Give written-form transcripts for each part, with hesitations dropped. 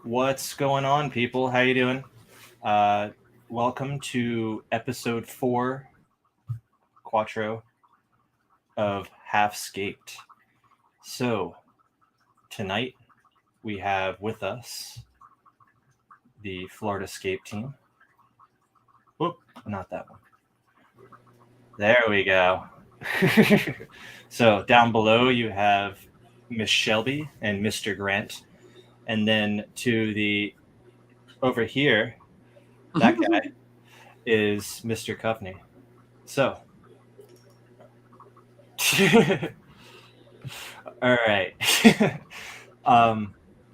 What's going on, people? How you doing? Uh, Welcome to episode 4, Quattro of Half-Scaped. So, tonight we have with us the Philodendron team. Whoop, not that one. There we go. So, down below you have Miss Shelby and Mr. Grant. And then to the over here, that guy is Mr. Coveney. So, all right.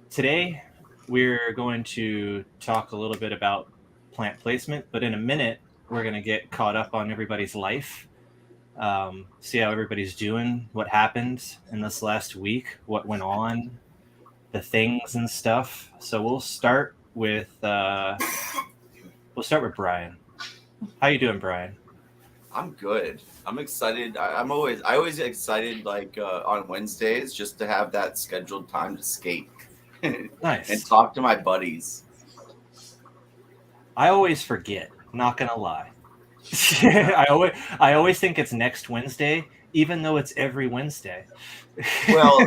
Today we're going to talk a little bit about plant placement, but in a minute we're going to get caught up on everybody's life, see how everybody's doing, what happened in this last week, what went on, the things and stuff. So we'll start with Brian. How you doing, Brian? I'm good. I'm excited. I always excited on Wednesdays just to have that scheduled time to skate. Nice. And talk to my buddies. I always forget, not gonna lie. I always think it's next Wednesday, even though it's every Wednesday. Well,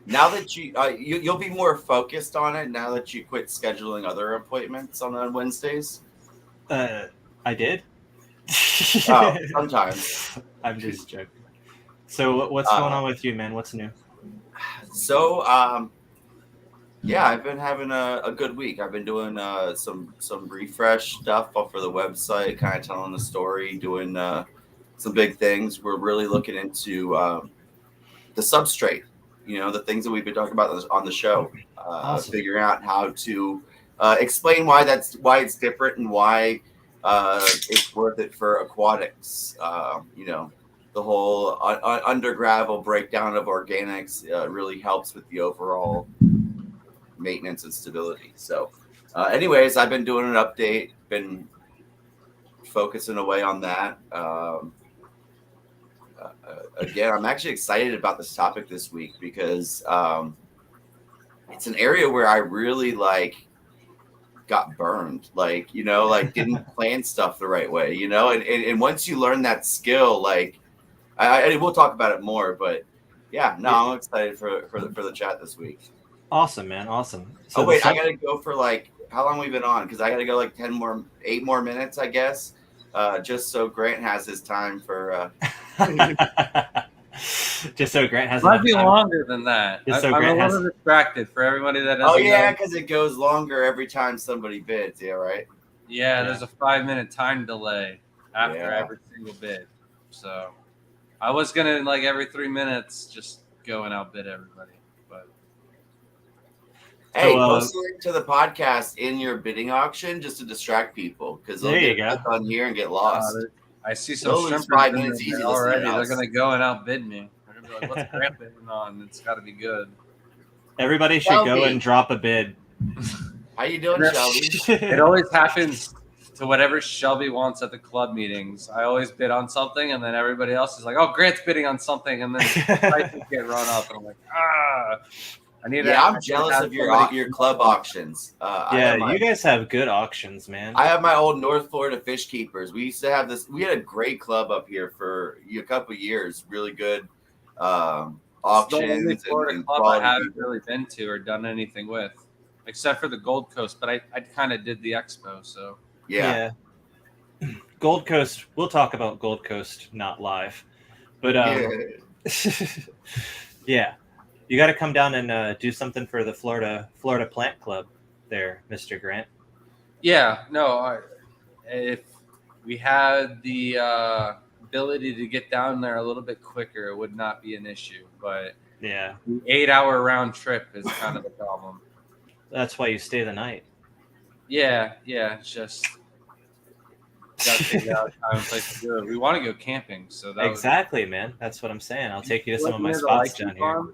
now that you'll be more focused on it now that you quit scheduling other appointments on Wednesdays. I did. Oh, sometimes. I'm just joking. So what's going on with you, man? What's new? So, yeah, I've been having a good week. I've been doing some refresh stuff for the website, kind of telling the story, doing some big things. We're really looking into the substrate, the things that we've been talking about on the show, Awesome. figuring out how to explain why it's different and why it's worth it for aquatics. The whole under gravel breakdown of organics really helps with the overall maintenance and stability. So anyways, I've been doing an update, been focusing away on that. Again, I'm actually excited about this topic this week because it's an area where I really got burned, didn't plan stuff the right way, and once you learn that skill, I we'll talk about it more, but yeah, no, I'm excited for the chat this week. Awesome, man. Awesome. So wait, I gotta go for how long we've been on? Because I gotta go 8 more minutes, I guess. Just so Grant has his time for. Just so Grant has. Might be longer than that. I'm a little distracted for everybody that doesn't. Oh yeah, because it goes longer every time somebody bids. Yeah, right. Yeah, there's a 5-minute time delay after every single bid. So I was gonna every 3 minutes just go and outbid everybody. Hey, post a link to the podcast in your bidding auction just to distract people because they'll get on here and get lost. I see some shrimp 5 minutes easy already. They're going to go and outbid me. They're going to be like, what's Grant bidding on? It's got to be good. Everybody should go and drop a bid. How you doing, Shelby? It always happens to whatever Shelby wants at the club meetings. I always bid on something, and then everybody else is like, oh, Grant's bidding on something, and then prices get run up, and I'm like, I'm jealous of your club auctions. You guys have good auctions, man. I have my old North Florida Fish Keepers. We used to have this. We had a great club up here for a couple of years. Really good auctions. It's the only Florida club I haven't really been to or done anything with, except for the Gold Coast. But I kind of did the expo, so yeah. Gold Coast. We'll talk about Gold Coast not live, but yeah. You got to come down and do something for the Florida Plant Club there, Mr. Grant. Yeah, no, if we had the ability to get down there a little bit quicker, it would not be an issue. But yeah, the 8-hour round trip is kind of the problem. That's why you stay the night. Yeah, it's just got to figure out time and place to do it. We want to go camping, so exactly, man. That's what I'm saying. I'll take you to some of my spots down here.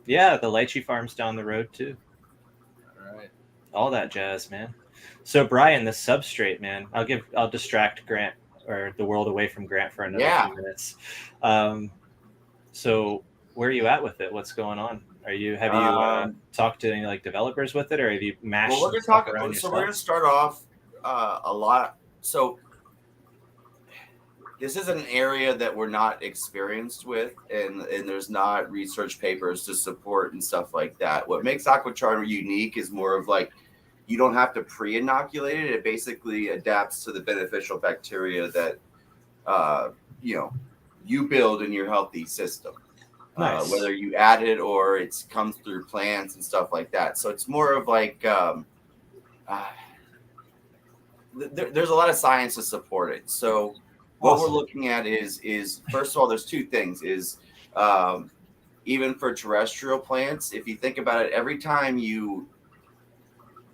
Yeah, the lychee farm's down the road too. All right. All that jazz, man. So Brian, the substrate, man. I'll distract Grant or the world away from Grant for another few minutes. So where are you at with it? What's going on? Have you talked to any like developers with it, or have you mashed Well, we're some gonna stuff talk. around So we're yourself? gonna start off a lot. So this is an area that we're not experienced with, and there's not research papers to support and stuff like that. What makes Aquacharm unique is more of like you don't have to pre-inoculate it. It basically adapts to the beneficial bacteria that you build in your healthy system. Nice. Whether you add it or it comes through plants and stuff like that. So it's more of like there's a lot of science to support it. So what Awesome. we're looking at is first of all, there's two things. Even for terrestrial plants, if you think about it, every time you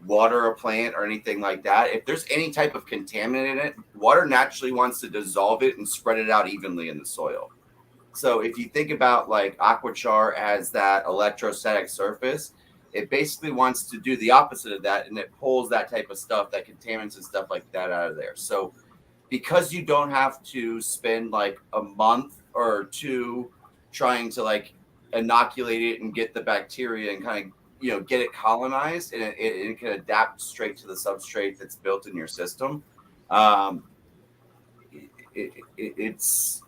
water a plant or anything like that, if there's any type of contaminant in it, water naturally wants to dissolve it and spread it out evenly in the soil. So if you think about like Aquachar as that electrostatic surface, it basically wants to do the opposite of that, and it pulls that type of stuff, that contaminants and stuff like that out of there. So because you don't have to spend like a month or two trying to like inoculate it and get the bacteria and kind of get it colonized, and it can adapt straight to the substrate that's built in your system. It's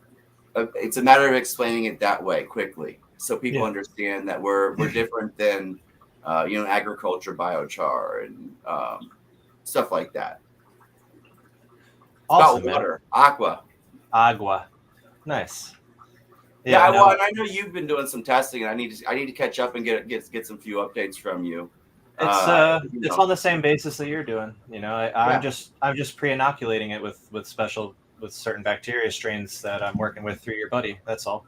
a matter of explaining it that way quickly, so people understand that we're different than agriculture biochar and stuff like that. Awesome, About water, aqua. Agua. Nice. Yeah, well, and I know you've been doing some testing, and I need to catch up and get some few updates from you. It's on the same basis that you're doing. I'm just pre-inoculating it with certain bacteria strains that I'm working with through your buddy. That's all.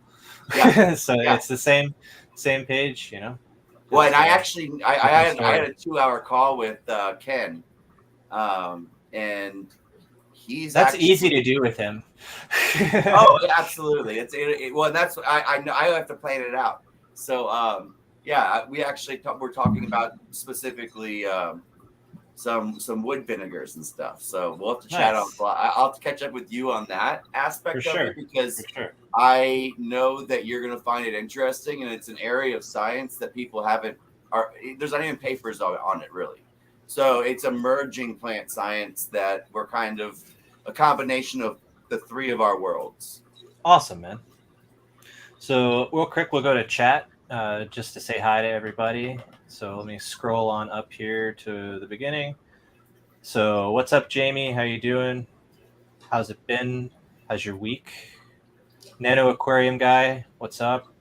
Yeah. It's the same page, Well, and I had a 2-hour call with Ken, and that's easy to do with him. Oh, absolutely. Well, that's I know I have to plan it out. So we're talking about specifically some wood vinegars and stuff. So we'll have to chat on. I'll have to catch up with you on that aspect of it, because I know that you're going to find it interesting, and it's an area of science that people there's not even papers on it really. So it's emerging plant science that we're kind of a combination of the three of our worlds. Awesome, man. So real quick, we'll go to chat just to say hi to everybody. So let me scroll on up here to the beginning. So what's up, Jamie? How you doing? How's it been? How's your week? Nano Aquarium Guy, what's up?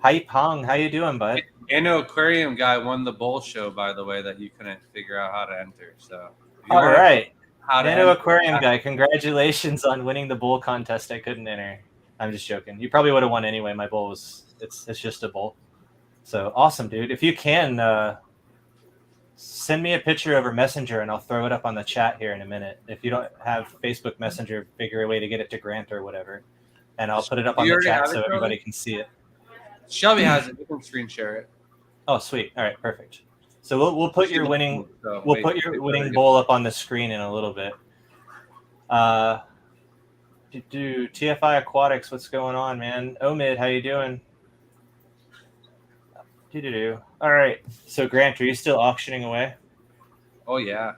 Hype Hong, how you doing, bud? Nano Aquarium Guy won the bowl show, by the way, that you couldn't figure out how to enter. So all right. Nano Aquarium Guy, congratulations on winning the bowl contest I couldn't enter. I'm just joking. You probably would have won anyway. My bowl it's just a bowl. So awesome, dude. If you can send me a picture over Messenger and I'll throw it up on the chat here in a minute. If you don't have Facebook Messenger, figure a way to get it to Grant or whatever. And I'll put it up on the chat so everybody can see it. Shelby has it. You can screen share it. Oh, sweet. All right, perfect. So we'll put your winning bowl up on the screen in a little bit. TFI Aquatics, what's going on, man? Omid, how you doing? All right. So Grant, are you still auctioning away? Oh yeah.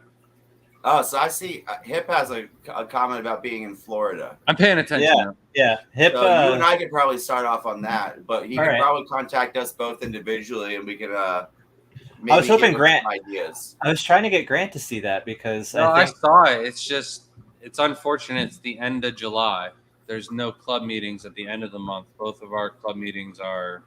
Oh, so I see Hip has a comment about being in Florida. I'm paying attention. Yeah. Hip. So you and I could probably start off on that, but he can probably contact us both individually, and we can. Maybe I was hoping Grant. Ideas. I was trying to get Grant to see that because I saw it. It's unfortunate. It's the end of July. There's no club meetings at the end of the month. Both of our club meetings are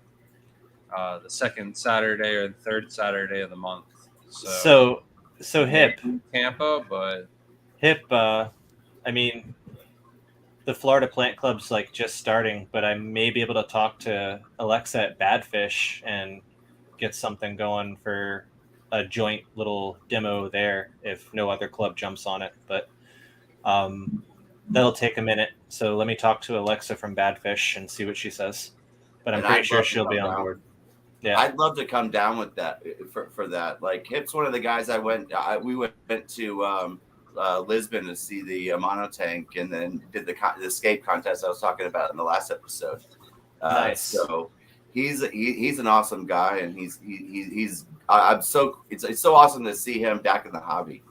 the second Saturday or the third Saturday of the month. So Hip Tampa, but Hip. I mean, the Florida Plant Club's like just starting, but I may be able to talk to Alexa at Badfish and get something going for a joint little demo there if no other club jumps on it. But that'll take a minute. So let me talk to Alexa from Badfish and see what she says. But I'm pretty sure she'll be on board. Yeah, I'd love to come down with that for that. Like Hip's one of the guys we went to Lisbon to see the monotank, and then did the escape contest I was talking about in the last episode. Nice. So he's an awesome guy, and I'm so it's so awesome to see him back in the hobby.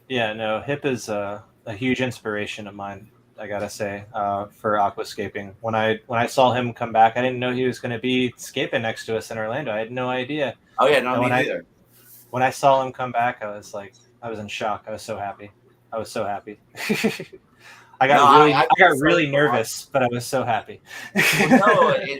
Yeah, no, Hip is a huge inspiration of mine. I gotta say, for aquascaping. When I saw him come back, I didn't know he was going to be scaping next to us in Orlando. I had no idea. Oh yeah, no, And me neither. when I saw him come back, I was in shock. I was so happy. I was so happy. I got really nervous, but I was so happy.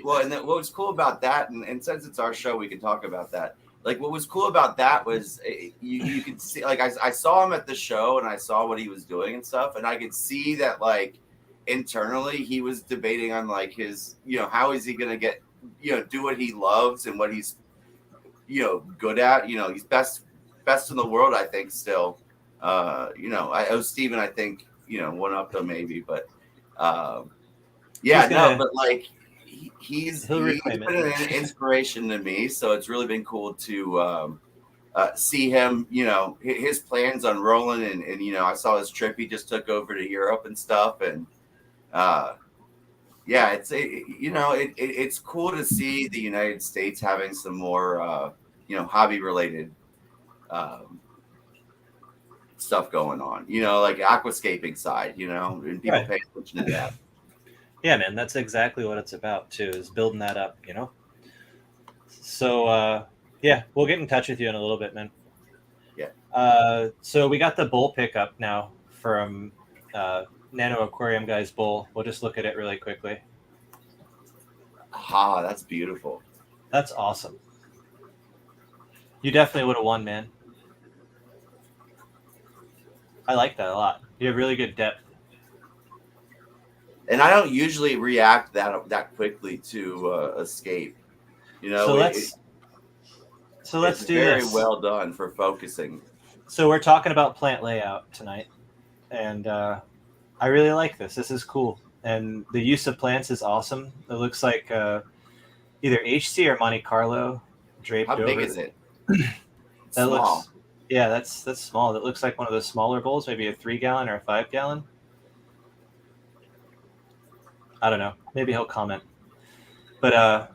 What was cool about that, and since it's our show, we can talk about that. Like, what was cool about that was you could see, like, I saw him at the show and I saw what he was doing and stuff, and I could see that, like, internally he was debating on, like, his, how is he going to get, do what he loves and what he's, good at. He's best in the world, I think, still. I owe Steven, I think, one up though, maybe, but but like, he's been an inspiration to me, so it's really been cool to see him, his plans unrolling, and I saw his trip he just took over to Europe and stuff, and it's cool to see the United States having some more hobby related stuff going on, like aquascaping side, and people pay attention to that. Yeah, man, that's exactly what it's about too, is building that up, So yeah, we'll get in touch with you in a little bit, man. Yeah. So we got the bowl pickup now from Nano Aquarium Guy's bowl. We'll just look at it really quickly. Ah, that's beautiful. That's awesome. You definitely would have won, man. I like that a lot. You have really good depth. And I don't usually react that quickly to escape. So let's do this. Very well done for focusing. So we're talking about plant layout tonight, and I really like this. This is cool, and the use of plants is awesome. It looks like either HC or Monte Carlo draped over. How big is it? Small. That's small. That looks like one of the smaller bowls, maybe a 3-gallon or a 5-gallon. I don't know. Maybe he'll comment. But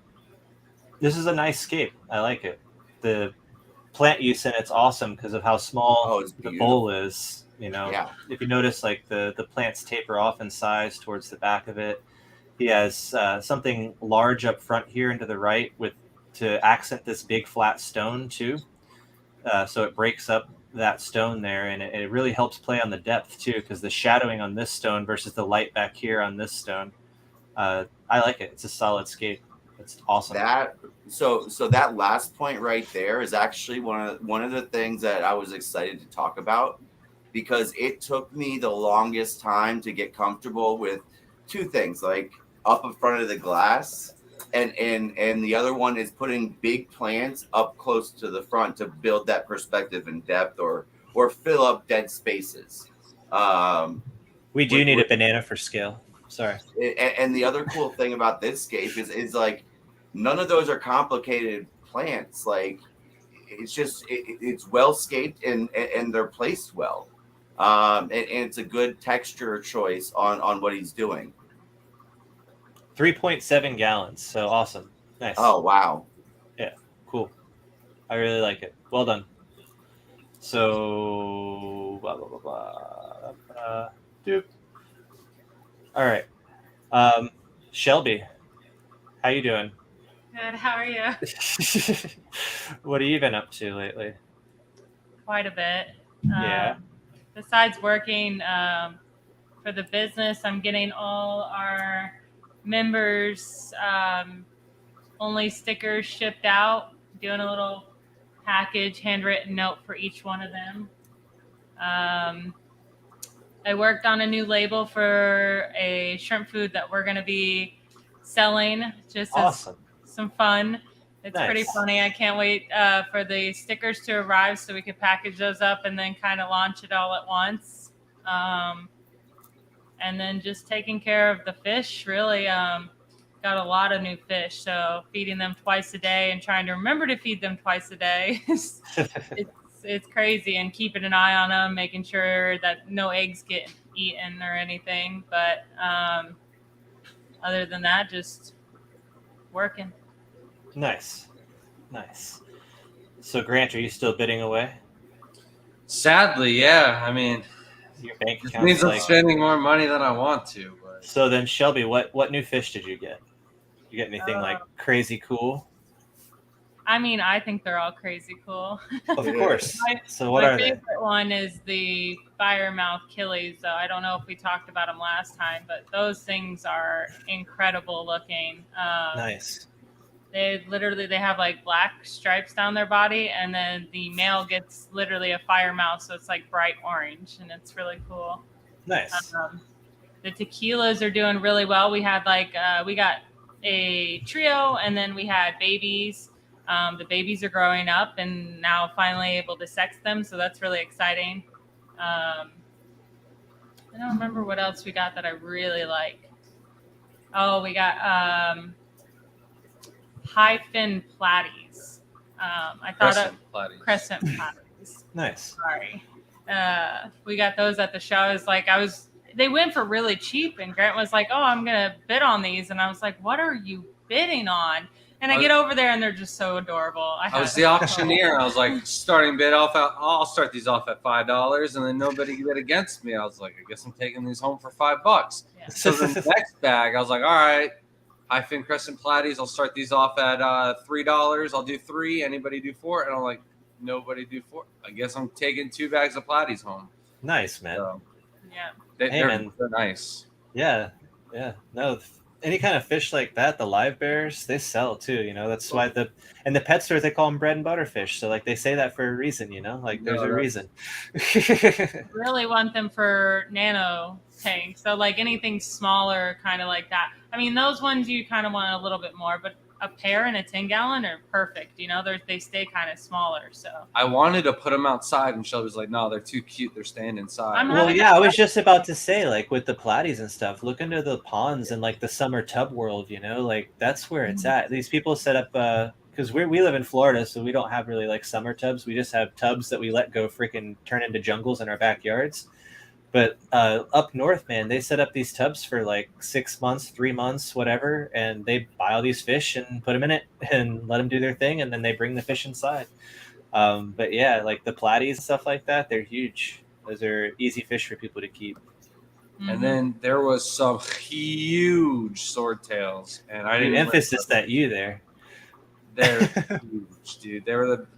this is a nice scape. I like it. The plant use in it's awesome because of how small the bowl is. If you notice, like the plants taper off in size towards the back of it. He has something large up front here and to the right to accent this big flat stone too. So it breaks up that stone there, and it really helps play on the depth too, because the shadowing on this stone versus the light back here on this stone. I like it. It's a solid scape. It's awesome. So that last point right there is actually one of the things that I was excited to talk about, because it took me the longest time to get comfortable with two things, like up in front of the glass, and the other one is putting big plants up close to the front to build that perspective and depth or fill up dead spaces. We do need a banana for scale. Sorry. And the other cool thing about this scape is like none of those are complicated plants. Like it's just it's well scaped and they're placed well. And it's a good texture choice on what he's doing. 3.7 gallons. So awesome. Nice. Oh, wow. Yeah, cool. I really like it. Well done. So, blah, blah, blah, blah. Doop. All right. Shelby, how you doing? Good. How are you? What have you been up to lately? Quite a bit. Yeah. Besides working for the business, I'm getting all our members only stickers shipped out, doing a little package, handwritten note for each one of them. I worked on a new label for a shrimp food that we're going to be selling, just awesome. As some fun. It's nice. Pretty funny. I can't wait for the stickers to arrive so we can package those up and then kind of launch it all at once. And then just taking care of the fish, really. Got a lot of new fish, so feeding them twice a day and trying to remember to feed them twice a day. It's crazy, and keeping an eye on them, making sure that no eggs get eaten or anything. But other than that, just working. Nice. So Grant, are you still bidding away? Sadly, yeah. I mean, Your bank it account's means I'm like. spending more money than I want to. But So then, Shelby, what new fish did you get? You get anything like crazy cool? I mean, I think they're all crazy cool. Of course. So what my are they? favorite one is the firemouth Achilles. So I don't know if we talked about them last time, but those things are incredible looking. Nice. They have like black stripes down their body, and then the male gets literally a firemouth, so it's like bright orange, and it's really cool. Nice. The tequilas are doing really well. We had we got a trio, and then we had babies. The babies are growing up and now finally able to sex them, so that's really exciting. I don't remember what else we got that I really like. Oh, we got high fin platies. I thought crescent platies. Nice. Sorry. We got those at the show. They went for really cheap, and Grant was like, "Oh, I'm gonna bid on these," and I was like, "What are you bidding on?" And I get over there, and they're just so adorable. I was the auctioneer. I was like, starting bid off. I'll start these off at $5, and then nobody bid against me. I was like, I guess I'm taking these home for $5. Yeah. So the next bag, I was like, all right, high fin crescent platies. I'll start these off at $3. I'll do 3. Anybody do 4? And I'm like, nobody do 4. I guess I'm taking 2 bags of platies home. Nice, man. So, yeah, they're nice. Yeah. No. Any kind of fish like that, the live bears, they sell too, you know. That's why the pet stores, they call them bread and butter fish. So like they say that for a reason, you know, like there's a reason. Really want them for nano tanks. So like anything smaller, kind of like that. I mean, those ones you kind of want a little bit more, but a pair in a 10-gallon are perfect. You know, they stay kind of smaller. So I wanted to put them outside, and Shelby was like, "No, they're too cute. They're staying inside." Well, yeah, I was just about to say, like with the platies and stuff, look into the ponds and like the summer tub world. You know, like that's where it's at. These people set up because we live in Florida, so we don't have really like summer tubs. We just have tubs that we let go freaking turn into jungles in our backyards. But up north, man, they set up these tubs for like 6 months, 3 months, whatever, and they buy all these fish and put them in it and let them do their thing, and then they bring the fish inside. But yeah, like the platies and stuff like that, they're huge. Those are easy fish for people to keep. And then there was some huge swordtails, and I didn't emphasis that you there. They're huge, dude. They were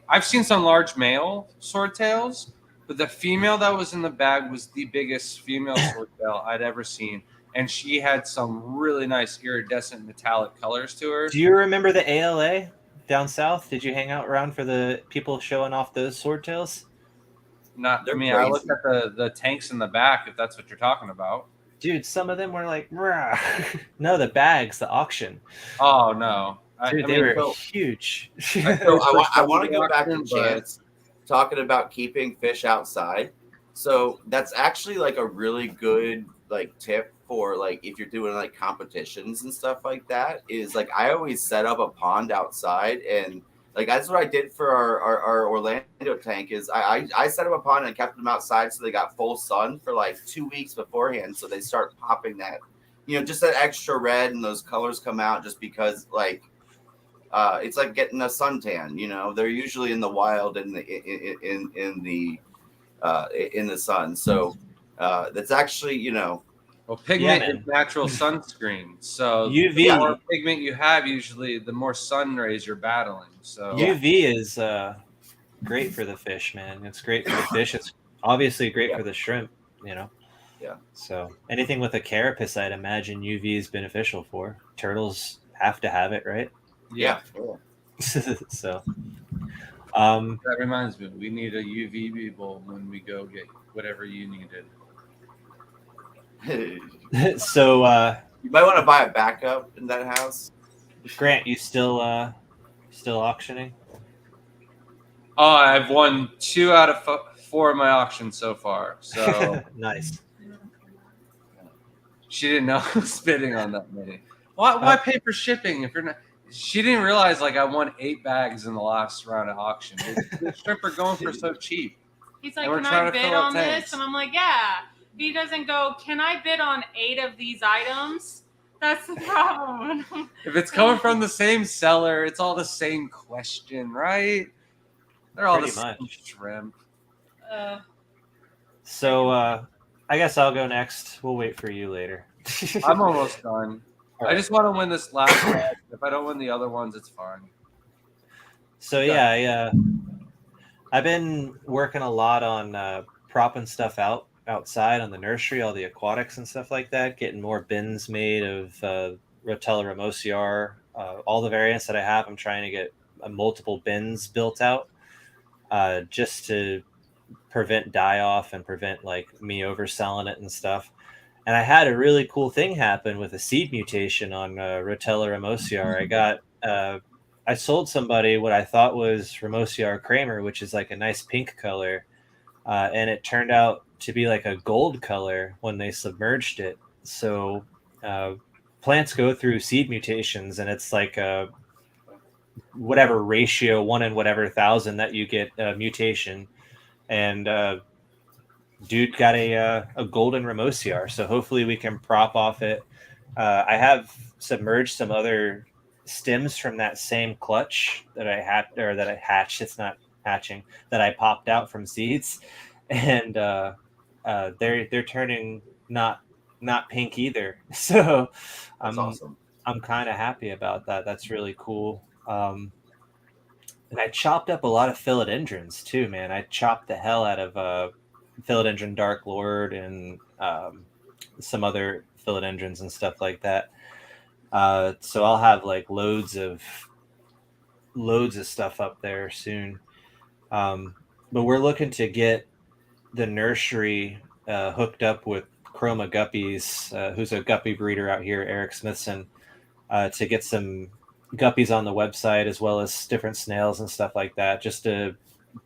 I've seen some large male swordtails. But the female that was in the bag was the biggest female swordtail I'd ever seen. And she had some really nice iridescent metallic colors to her. Do you remember the ALA down south? Did you hang out around for the people showing off those swordtails? Not me. I looked at the tanks in the back, if that's what you're talking about. Dude, some of them were like, no, the bags, the auction. Oh, no. Dude, they were huge. I want to go back to Chance. Talking about keeping fish outside, so that's actually like a really good like tip for like if you're doing like competitions and stuff like that. Is like I always set up a pond outside, and like that's what I did for our Orlando tank. Is I set up a pond and kept them outside so they got full sun for like 2 weeks beforehand, so they start popping that, you know, just that extra red and those colors come out just because like. It's like getting a suntan, you know. They're usually in the wild in the sun. So that's actually, you know. Well, pigment is natural sunscreen. So UV, the more pigment you have, usually the more sun rays you're battling. So UV is great for the fish, man. It's great for the fish. It's obviously great for the shrimp, you know. Yeah. So anything with a carapace, I'd imagine UV is beneficial for. Turtles have to have it, right? Yeah. So that reminds me, we need a UVB bowl when we go get whatever you needed. So you might want to buy a backup in that house. Grant, you still auctioning? Oh, I've won 2 out of 4 of my auctions so far. So nice. She didn't know I was bidding on that many. Why pay for shipping if you're not? She didn't realize like I won 8 bags in the last round of auction. The shrimp are going for so cheap. He's like, can I bid on this? And I'm like, yeah. He doesn't go, can I bid on 8 of these items? That's the problem. If it's coming from the same seller, it's all the same question, right? They're all Pretty the same much. shrimp. So I guess I'll go next. We'll wait for you later. I'm almost done. All I right. just want to win this last one. If I don't win the other ones, it's fine. So yeah, I've been working a lot on propping stuff outside on the nursery, all the aquatics and stuff like that. Getting more bins made of Rotella ramosiar, all the variants that I have. I'm trying to get multiple bins built out, just to prevent die off and prevent like me overselling it and stuff. And I had a really cool thing happen with a seed mutation on Rotella ramosiar. I sold somebody what I thought was Ramosiar Kramer, which is like a nice pink color, and it turned out to be like a gold color when they submerged it. So plants go through seed mutations, and it's like a whatever ratio, 1 in whatever thousand that you get a mutation. And dude got a golden Ramosiar, so hopefully we can prop off it. I have submerged some other stems from that same clutch that I had, or that I hatched. It's not hatching, that I popped out from seeds, and they're turning not pink either. So That's awesome. I'm kind of happy about that. That's really cool. And I chopped up a lot of philodendrons too, man. I chopped the hell out of Philodendron Dark Lord and some other philodendrons and stuff like that. So I'll have like loads of stuff up there soon. But we're looking to get the nursery hooked up with Chroma Guppies, who's a guppy breeder out here, Eric Smithson, to get some guppies on the website, as well as different snails and stuff like that, just to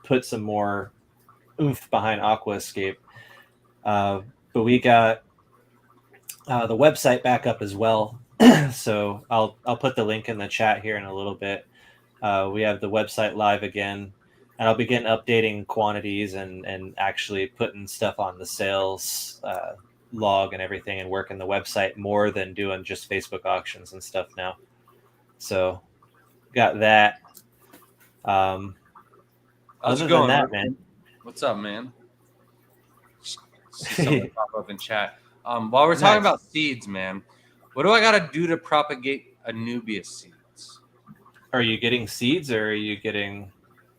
put some more oomph behind Aquascape. But we got the website back up as well. So I'll put the link in the chat here in a little bit. We have the website live again, and I'll begin updating quantities and actually putting stuff on the sales log and everything, and working the website more than doing just Facebook auctions and stuff now. So got that. How's Other it going, than that, Rick? man. What's up, man? See someone pop up in chat. While we're talking Nice. about seeds, man, what do I got to do to propagate Anubias seeds? Are you getting seeds, or are you getting?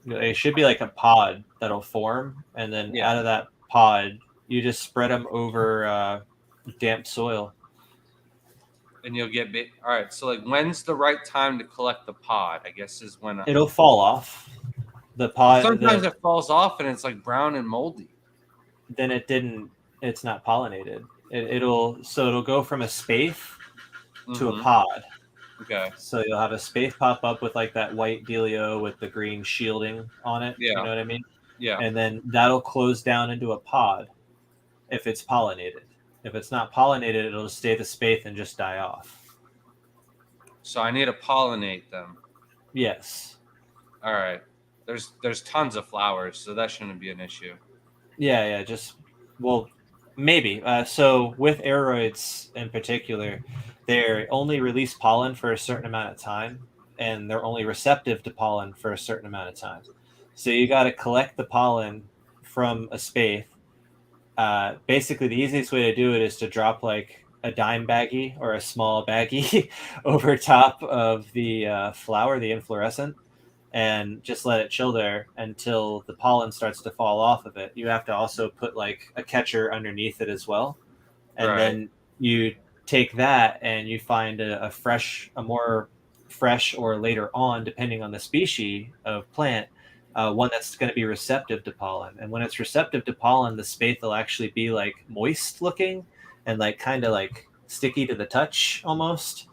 It should be like a pod that'll form, and then Yeah. out of that pod, you just spread them over damp soil. And you'll get bit. All right. So, like, when's the right time to collect the pod? I guess is when It'll fall off. The pod. sometimes it falls off and it's like brown and moldy. Then it didn't. It's not pollinated. It'll go from a spathe to a Mhm. pod. Okay. So you'll have a spathe pop up with like that white dealio with the green shielding on it. Yeah. You know what I mean? Yeah. And then that'll close down into a pod if it's pollinated. If it's not pollinated, it'll just stay the spathe and just die off. So I need to pollinate them. Yes. All right. There's tons of flowers, so that shouldn't be an issue. Yeah. Maybe. So with aeroids in particular, they only release pollen for a certain amount of time, and they're only receptive to pollen for a certain amount of time. So you got to collect the pollen from a spathe. Basically, the easiest way to do it is to drop like a dime baggie or a small baggie over top of the flower, the inflorescent, and just let it chill there until the pollen starts to fall off of it. You have to also put like a catcher underneath it as well. And Right. then you take that and you find a more fresh, or later on, depending on the species of plant, one that's going to be receptive to pollen. And when it's receptive to pollen, the spathe will actually be like moist looking and like kind of like sticky to the touch almost.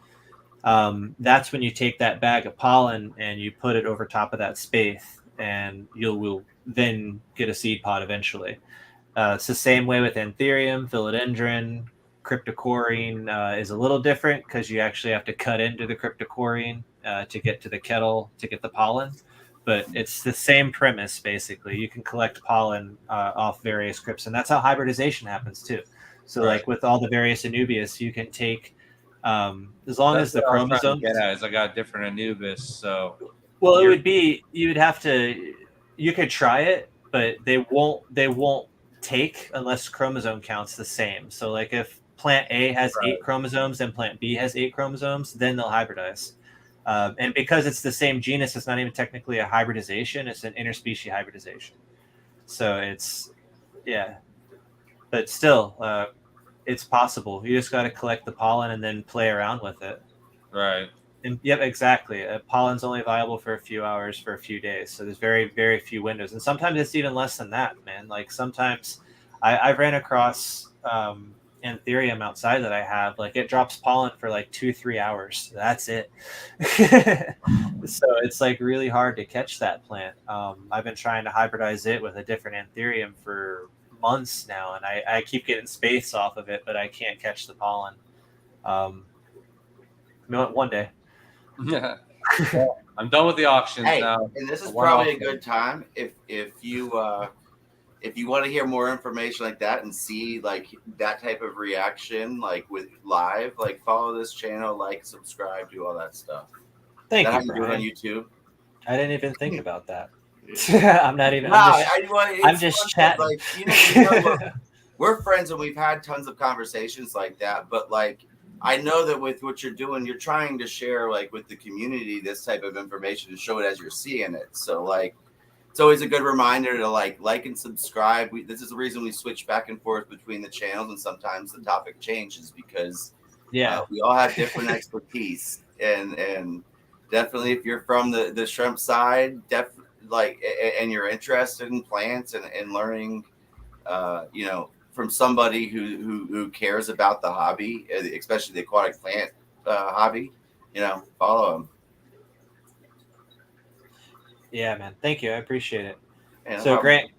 That's when you take that bag of pollen and you put it over top of that spathe, and will then get a seed pod eventually. It's the same way with Anthurium, Philodendron, Cryptochorine is a little different because you actually have to cut into the Cryptochorine to get to the kettle to get the pollen. But it's the same premise, basically. You can collect pollen off various crypts, and that's how hybridization happens too. So, Right. like with all the various Anubias, you can take As long That's as the what I was trying to chromosomes. get at is I got a different Anubis, so Well, it You're- would be you would have to. You could try it, but they won't take unless chromosome counts the same. So like if plant A has Right. 8 chromosomes and plant B has 8 chromosomes, then they'll hybridize. And because it's the same genus, it's not even technically a hybridization; it's an interspecies hybridization. So it's but still, it's possible. You just got to collect the pollen and then play around with it. right. And yep, exactly. Pollen's only viable for a few hours, for a few days. So there's very, very few windows. And sometimes it's even less than that, man. Like sometimes I ran across Anthurium outside that I have. Like it drops pollen for like 2-3 hours. That's it. So it's like really hard to catch that plant. I've been trying to hybridize it with a different Anthurium for months now. And I keep getting space off of it, but I can't catch the pollen. One day. Yeah. Well, I'm done with the auctions Hey, now. and this is One probably a auction. good time if you want to hear more information like that and see like that type of reaction like with live, like follow this channel, like, subscribe, do all that stuff. Thank Is that you, how you do it on Brian. YouTube? I didn't even think about that. I'm not even. No, I'm just chatting. Like, you know, we're friends and we've had tons of conversations like that. But like, I know that with what you're doing, you're trying to share like with the community this type of information and show it as you're seeing it. So like, it's always a good reminder to like and subscribe. This is the reason we switch back and forth between the channels, and sometimes the topic changes because we all have different expertise, and definitely if you're from the shrimp side, and you're interested in plants and learning, from somebody who cares about the hobby, especially the aquatic plant hobby, follow them. Yeah, man. Thank you. I appreciate it. And So Grant,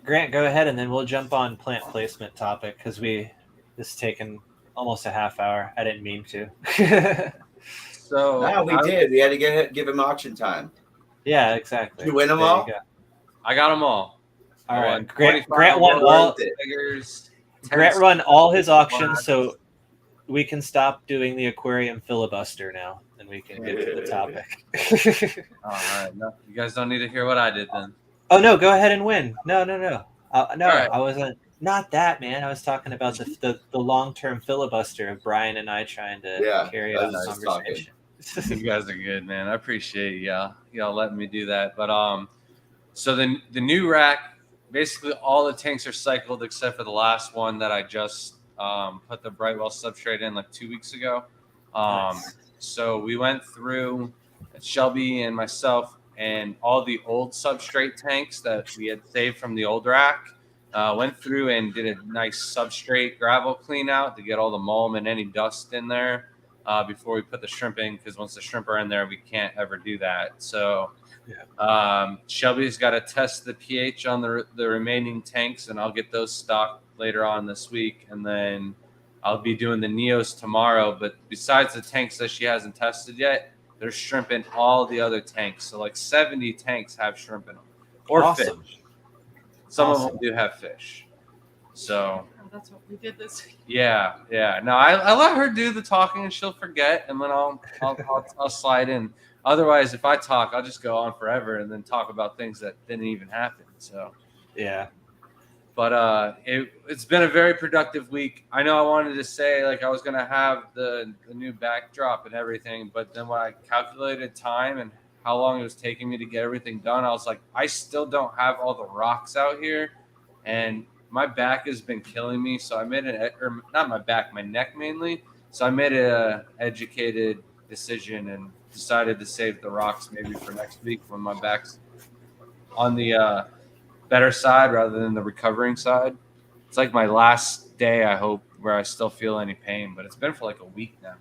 go ahead, and then we'll jump on plant placement topic because this is taking almost a half hour. I didn't mean to. So no, we did. We had to give him auction time. Yeah, exactly. Did you win them all? I got them all. All I right. won Grant 25 won all. figures. Grant run all his auctions, so we can stop doing the aquarium filibuster now, and we can get to the topic. All right. No, you guys don't need to hear what I did then. Oh no, go ahead and win. No. No, right. I wasn't. Not that, man. I was talking about the long-term filibuster of Brian and I trying to carry on the conversation. You guys are good, man. I appreciate y'all letting me do that. But so the new rack, basically all the tanks are cycled except for the last one that I just put the Brightwell substrate in like 2 weeks ago. Nice. So we went through, Shelby and myself, and all the old substrate tanks that we had saved from the old rack. Went through and did a nice substrate gravel clean out to get all the mulm and any dust in there before we put the shrimp in, because once the shrimp are in there, we can't ever do that. So Shelby's got to test the pH on the remaining tanks, and I'll get those stocked later on this week. And then I'll be doing the Neos tomorrow. But besides the tanks that she hasn't tested yet, there's shrimp in all the other tanks. So like 70 tanks have shrimp in them, or fish. Some of them do have fish. So that's what we did this week. Yeah. No, I let her do the talking, and she'll forget, and then I'll slide in. Otherwise, if I talk, I'll just go on forever and then talk about things that didn't even happen. So yeah. But it's been a very productive week. I know I wanted to say like I was gonna have the new backdrop and everything, but then when I calculated time and how long it was taking me to get everything done, I was like, I still don't have all the rocks out here, and my back has been killing me. So I made not my back, my neck mainly. So I made a educated decision and decided to save the rocks maybe for next week when my back's on the better side rather than the recovering side. It's like my last day, I hope, where I still feel any pain, but it's been for like a week now.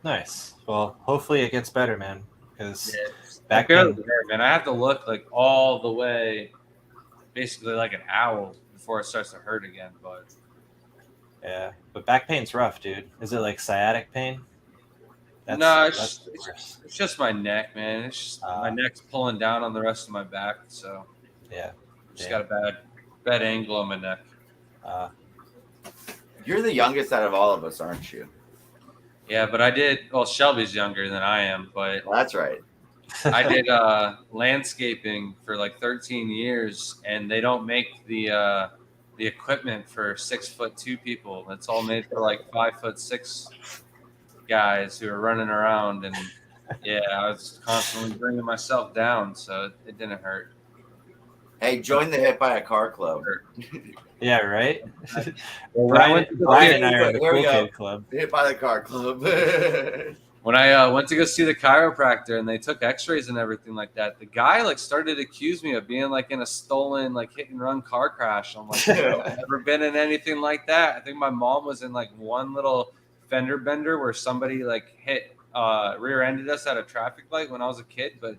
Nice. Well, hopefully it gets better, man. Because back there, man, I have to look like all the way, basically like an owl before it starts to hurt again. But yeah, but back pain's rough, dude. Is it like sciatic pain? It's just my neck, man. It's just my neck's pulling down on the rest of my back, so yeah. Just got a bad angle on my neck. You're the youngest out of all of us, aren't you? Yeah, but I did. Well, Shelby's younger than I am, but Well, that's right. I did landscaping for like 13 years, and they don't make the equipment for 6'2" people. It's all made for like 5'6" guys who are running around, and yeah, I was constantly bringing myself down, so it didn't hurt. Hey, join the Hit by a Car Club. Yeah, right. Well, when I went to go see Brian and I are in the Here we Cool go. Kid Club. Hit by the Car Club. When I went to go see the chiropractor and they took x-rays and everything like that, the guy like started to accuse me of being like in a stolen like hit and run car crash. I'm like, I've never been in anything like that. I think my mom was in like one little fender bender where somebody like hit rear-ended us at a traffic light when I was a kid, but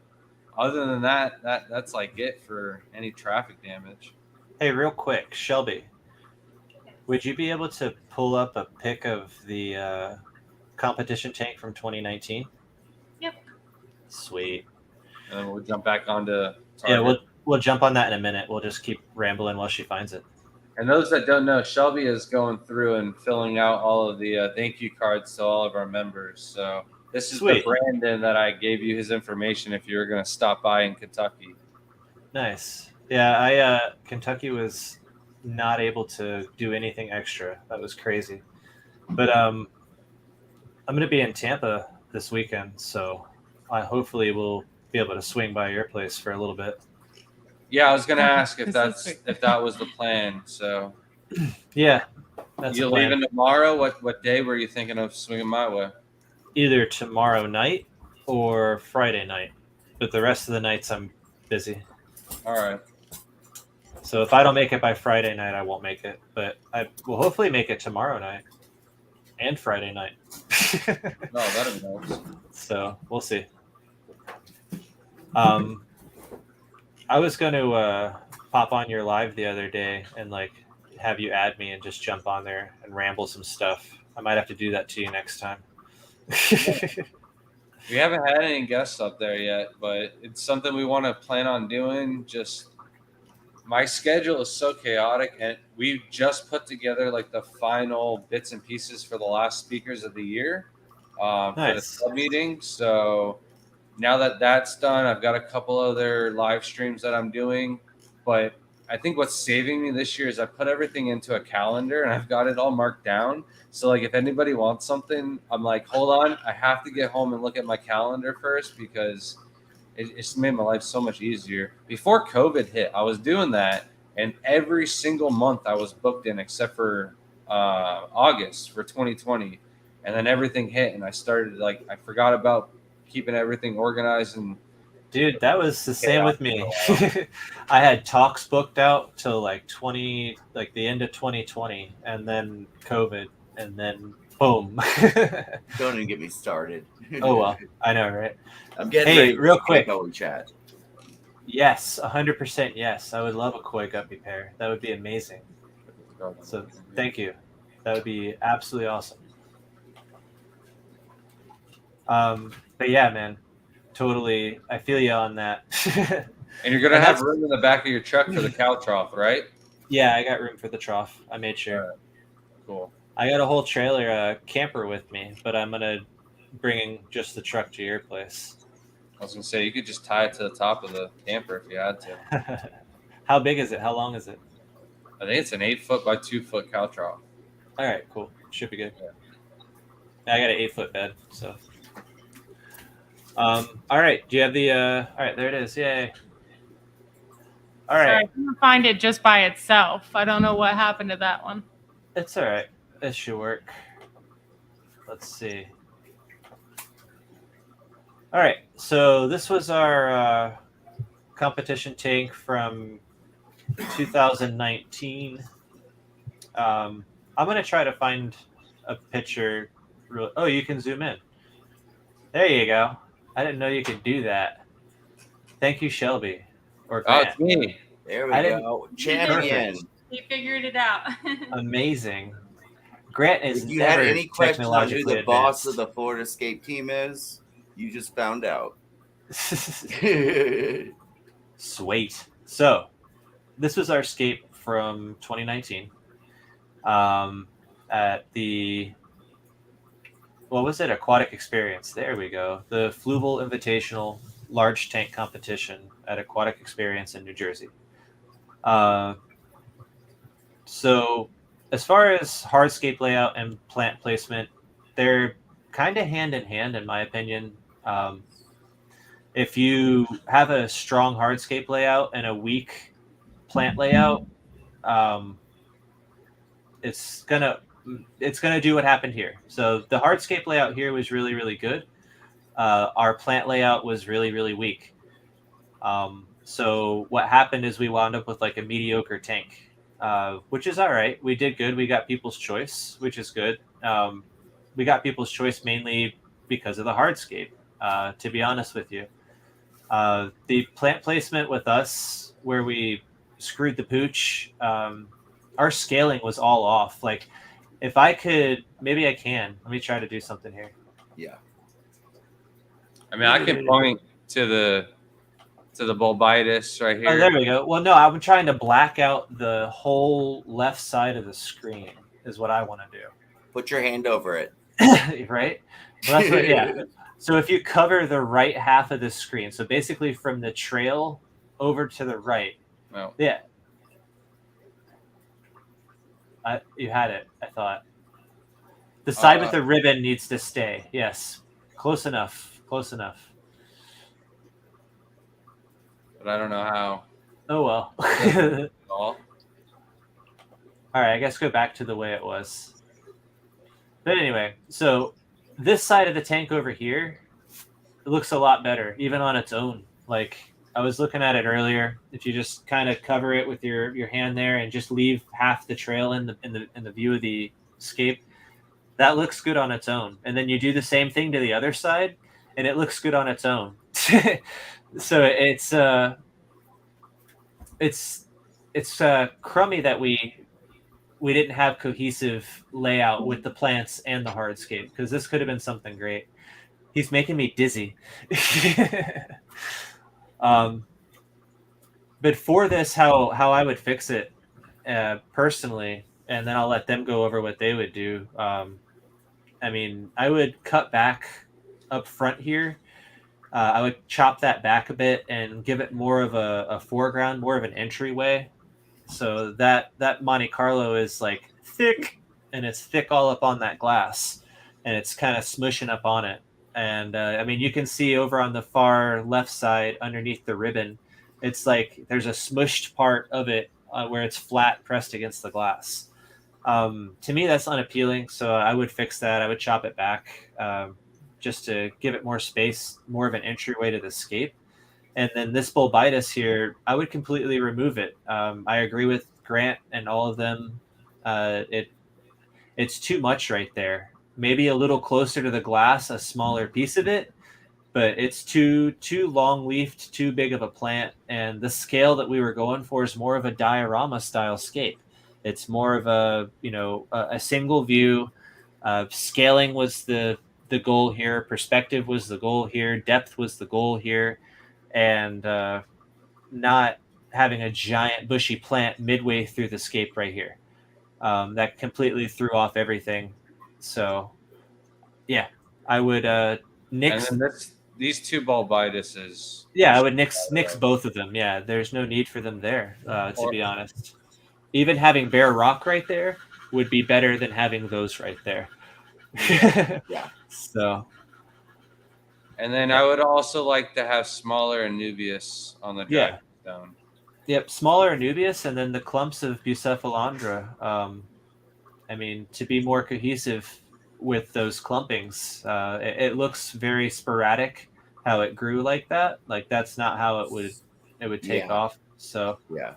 other than that, that's like it for any traffic damage. Hey, real quick, Shelby, would you be able to pull up a pic of the competition tank from 2019? Yep. Sweet. And then we'll jump back onto Yeah, Target. we'll jump on that in a minute. We'll just keep rambling while she finds it. And those that don't know, Shelby is going through and filling out all of the thank you cards to all of our members. So this is Sweet. the Brandon that I gave you his information if you were going to stop by in Kentucky. Nice. Yeah, Kentucky was not able to do anything extra. That was crazy. But I'm going to be in Tampa this weekend, so I hopefully will be able to swing by your place for a little bit. Yeah, I was going to ask if This is if that was the plan. So Yeah, that's you the plan. leaving tomorrow? What day were you thinking of swinging my way? Either tomorrow night or Friday night, but the rest of the nights I'm busy. All right. So if I don't make it by Friday night, I won't make it. But I will hopefully make it tomorrow night and Friday night. No, that'd be nice. So we'll see. I was going to pop on your live the other day and like have you add me and just jump on there and ramble some stuff. I might have to do that to you next time. We haven't had any guests up there yet, but it's something we want to plan on doing. Just my schedule is so chaotic, and we just put together like the final bits and pieces for the last speakers of the year for the Nice. club meeting. So now that that's done, I've got a couple other live streams that I'm doing, but I think what's saving me this year is I put everything into a calendar and I've got it all marked down. So like if anybody wants something, I'm like, hold on, I have to get home and look at my calendar first because it's made my life so much easier. Before COVID hit, I was doing that, and every single month I was booked in except for August for 2020, and then everything hit, and I started like I forgot about keeping everything organized. And Dude, that was the same with me. I had talks booked out till like the end of 2020, and then COVID, and then boom. Don't even get me started. Oh well, I know, right? I'm getting Hey, ready real to quick. go in chat. Yes, 100% yes. I would love a koi guppy pair. That would be amazing. So thank you. That would be absolutely awesome. But yeah, man, totally. I feel you on that. And you're gonna And have that's- room in the back of your truck for the cow trough, right? Yeah, I got room for the trough. I made sure. Cool. I got a whole trailer camper with me, but I'm gonna bring just the truck to your place. I was gonna say you could just tie it to the top of the camper if you had to. How big is it? How long is it? I think it's an 8-foot by 2-foot cow trough. All right, cool. Should be good. Yeah. I got an 8-foot bed, so. All right. Do you have the? All right, there it is. Yay! All Sorry, I right, couldn't find it just by itself. I don't know what happened to that one. it's all right. It should work. Let's see. All right, so this was our competition tank from 2019. I'm gonna try to find a picture. Oh, you can zoom in. There you go. I didn't know you could do that. Thank you, Shelby. Or Oh, Grant. it's me. There we I didn't- go. Champion. Perfect. He figured it out. Amazing. Grant is If you had never any question on who technologically the boss of advanced. the Philodendron team is, you just found out. Sweet. So, this was our scape from 2019 at the what was it? Aquatic Experience. There we go. The Fluval Invitational Large Tank Competition at Aquatic Experience in New Jersey. So as far as hardscape layout and plant placement, they're kind of hand in hand, in my opinion. If you have a strong hardscape layout and a weak plant layout, um, it's gonna do what happened here. So the hardscape layout here was really, really good. Our plant layout was really, really weak. So what happened is we wound up with like a mediocre tank, which is all right. We did good. We got people's choice, which is good. We got people's choice mainly because of the hardscape, to be honest with you. The plant placement with us, where we screwed the pooch, our scaling was all off. Like, if I could, maybe I can. Let me try to do something here. Yeah. I mean, I can point to the bulbitis right here. Oh, there we go. Well, no, I'm trying to black out the whole left side of the screen is what I want to do. Put your hand over it. Right? Well, that's what, yeah. So if you cover the right half of the screen, so basically from the trail over to the right. No. Yeah. You had it, I thought. The side with the ribbon needs to stay. Yes. Close enough. Close enough. But I don't know how. Oh, well. All right, I guess go back to the way it was. But anyway, so this side of the tank over here, it looks a lot better, even on its own. Like, I was looking at it earlier. If you just kind of cover it with your hand there and just leave half the trail in the view of the scape, that looks good on its own. And then you do the same thing to the other side, and it looks good on its own. So it's crummy that we didn't have cohesive layout with the plants and the hardscape, because this could have been something great. He's making me dizzy. But for this, how I would fix it personally, and then I'll let them go over what they would do. I mean, I would cut back up front here. I would chop that back a bit and give it more of a foreground, more of an entryway. So that Monte Carlo is like thick, and it's thick all up on that glass, and it's kind of smushing up on it. And I mean, you can see over on the far left side underneath the ribbon, it's like there's a smushed part of it where it's flat pressed against the glass. To me, that's unappealing. So I would fix that. I would chop it back just to give it more space, more of an entryway to the scape. And then this bulbitis here, I would completely remove it. I agree with Grant and all of them. It's too much right there. Maybe a little closer to the glass, a smaller piece of it, but it's too long leafed, too big of a plant. And the scale that we were going for is more of a diorama style scape. It's more of a single view. Scaling was the goal here. Perspective was the goal here. Depth was the goal here. And not having a giant bushy plant midway through the scape right here. That completely threw off everything. So, yeah, I would nix. And then these two bulbituses. Yeah, I would nix both of them. Yeah, there's no need for them there, to be honest. Even having bare rock right there would be better than having those right there. Yeah. So. And then I would also like to have smaller Anubias on the dragon stone. Yep, smaller Anubias, and then the clumps of Bucephalandra. I mean, to be more cohesive with those clumpings, it looks very sporadic how it grew like that. Like, that's not how it would take off. So yeah.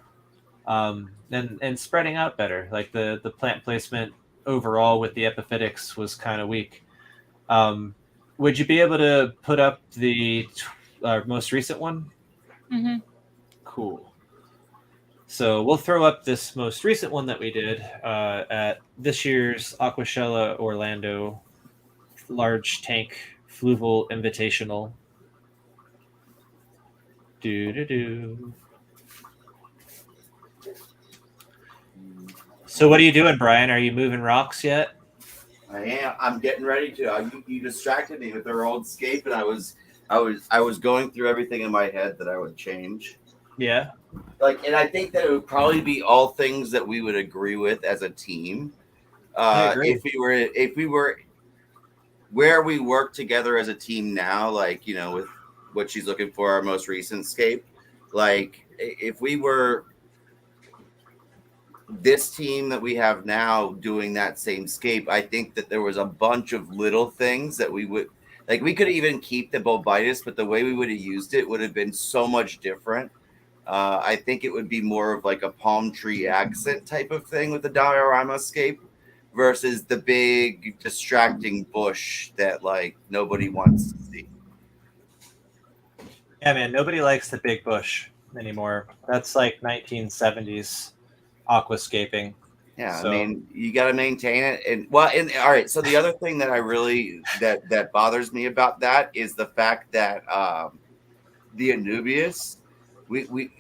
And spreading out better. Like the plant placement overall with the epiphytics was kind of weak. Would you be able to put up the most recent one? Mm-hmm. Cool. So we'll throw up this most recent one that we did at this year's Aquascaping Orlando Large Tank Fluval Invitational. So what are you doing, Brian? Are you moving rocks yet? I am. I'm getting ready to. You distracted me with their old scape, and I was going through everything in my head that I would change. Yeah. Like, and I think that it would probably be all things that we would agree with as a team. I agree. If we were where we work together as a team now, like, you know, with what she's looking for, our most recent scape, like if we were this team that we have now doing that same scape, I think that there was a bunch of little things that we would like. We could even keep the bulbitis, but the way we would have used it would have been so much different. I think it would be more of like a palm tree accent type of thing with the diorama scape versus the big distracting bush that like nobody wants to see. Yeah, man. Nobody likes the big bush anymore. That's like 1970s aquascaping. Yeah, So, I mean, you got to maintain it, and all right. So the other thing that I really that bothers me about that is the fact that the Anubius,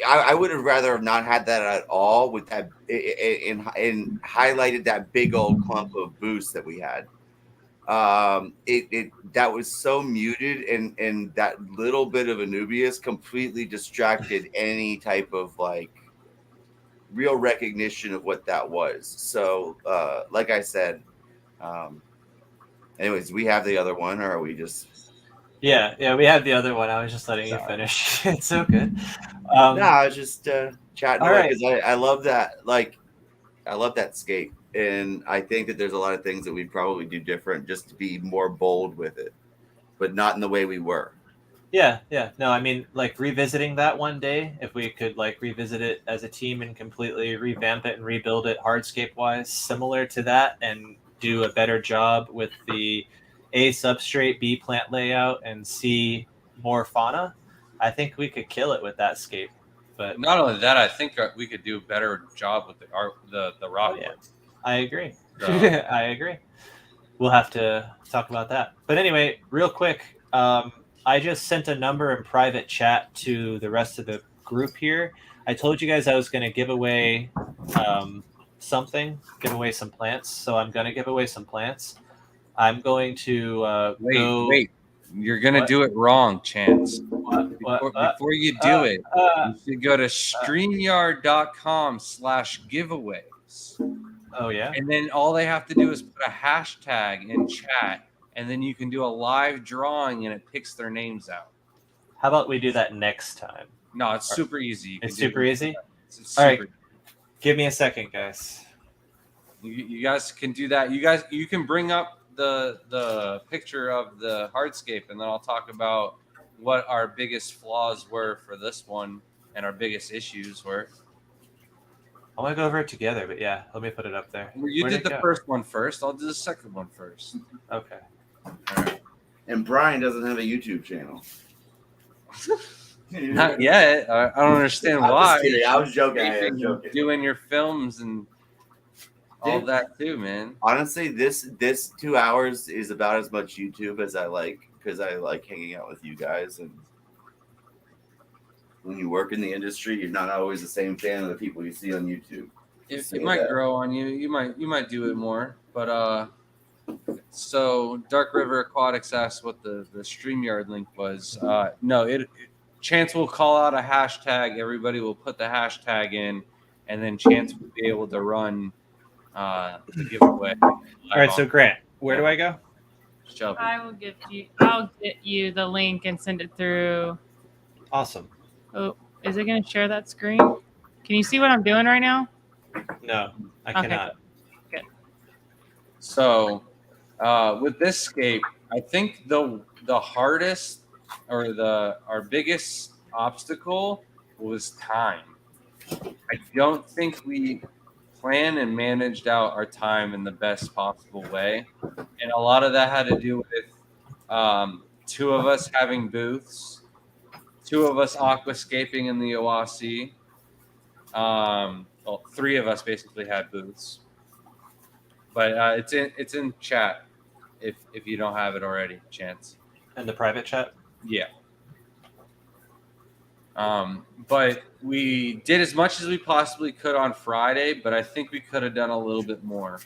I would have rather have not had that at all with that and highlighted that big old clump of boost that we had. It that was so muted, and that little bit of Anubius completely distracted any type of like real recognition of what that was. So, like I said, anyways, we have the other one, or are we just? yeah, we had the other one. I was just letting you finish. It's so good. No, I was just chatting all away right. because I love that. Like, I love that skate, and I think that there's a lot of things that we'd probably do different just to be more bold with it, but not in the way we were. Yeah. No, I mean, like revisiting that one day, if we could like revisit it as a team and completely revamp it and rebuild it hardscape wise, similar to that, and do a better job with the A substrate, B plant layout, and C more fauna, I think we could kill it with that scape. But Not only that, I think we could do a better job with the rock. oh yeah, I agree. So- I agree. We'll have to talk about that. But anyway, real quick, I just sent a number in private chat to the rest of the group here. I told you guys I was going to give away give away some plants. So I'm going to give away some plants. I'm going to Wait. You're gonna What? do it wrong, Chance. What? Before you do it, you should go to streamyard.com/giveaways. Oh yeah. And then all they have to do is put a hashtag in chat, and then you can do a live drawing, and it picks their names out. How about we do that next time? No, it's super easy. You It's can do super easy. It's All right. super- Give me a second, guys. You guys can do that. You can bring up the picture of the hardscape, and then I'll talk about what our biggest flaws were for this one and our biggest issues were. I want to go over it together, but yeah, let me put it up there. Well, you Where'd did it the go? first one first. I'll do the second one first. Okay. All right. And Brian doesn't have a YouTube channel. Not yet. I don't understand I'm why. just kidding. I was joking. Doing your films and all that too, man. Honestly, this 2 hours is about as much YouTube as I like, because I like hanging out with you guys. And when you work in the industry, you're not always the same fan of the people you see on YouTube. It might grow on you. You might do it more. But so Dark River Aquatics asked what the StreamYard link was. No, Chance will call out a hashtag. Everybody will put the hashtag in, and then Chance will be able to run the giveaway. All right. So Grant, where do I go? Shelby. I'll get you the link and send it through. Awesome. Oh, is it going to share that screen? Can you see what I'm doing right now? No, I Okay. cannot. So with this scape, I think the hardest or our biggest obstacle was time. I don't think we planned and managed out our time in the best possible way, and a lot of that had to do with two of us having booths, two of us aquascaping in the OAC. Well, three of us basically had booths, but it's in chat if you don't have it already, Chance. In the private chat. Yeah. But we did as much as we possibly could on Friday, but I think we could have done a little bit more.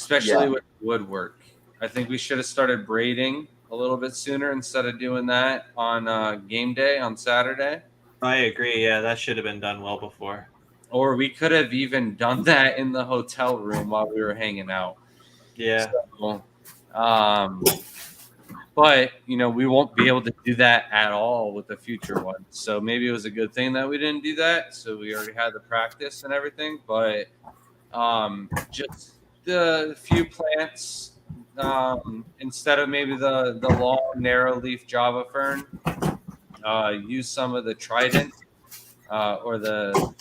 especially Yeah. with woodwork. I think we should have started braiding a little bit sooner instead of doing that on game day on Saturday. I agree. Yeah, that should have been done well before. Or we could have even done that in the hotel room while we were hanging out. Yeah. So, but we won't be able to do that at all with the future one. So maybe it was a good thing that we didn't do that. So we already had the practice and everything. But just the few plants instead of maybe the long narrow leaf Java fern, use some of the trident or the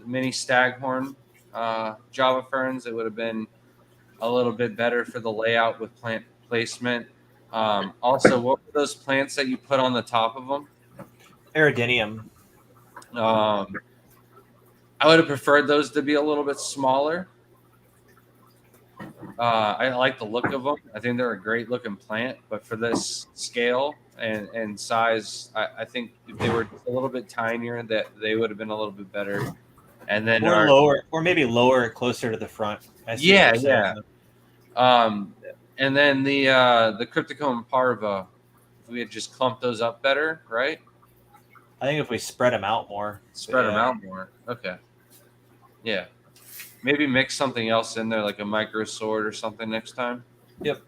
mini staghorn Java ferns. It would have been a little bit better for the layout with plant placement. Also, what were those plants that you put on the top of them? Aridinium. I would have preferred those to be a little bit smaller. I like the look of them. I think they're a great looking plant, but for this scale and size, I think if they were a little bit tinier, that they would have been a little bit better. And then Or lower, or maybe lower, closer to the front. I see what you're saying. And then the Cryptochorine parva, if we had just clumped those up better, right? I think if we spread them out more. Spread them out more. Okay. Yeah. Maybe mix something else in there, like a micro sword or something next time. Yep.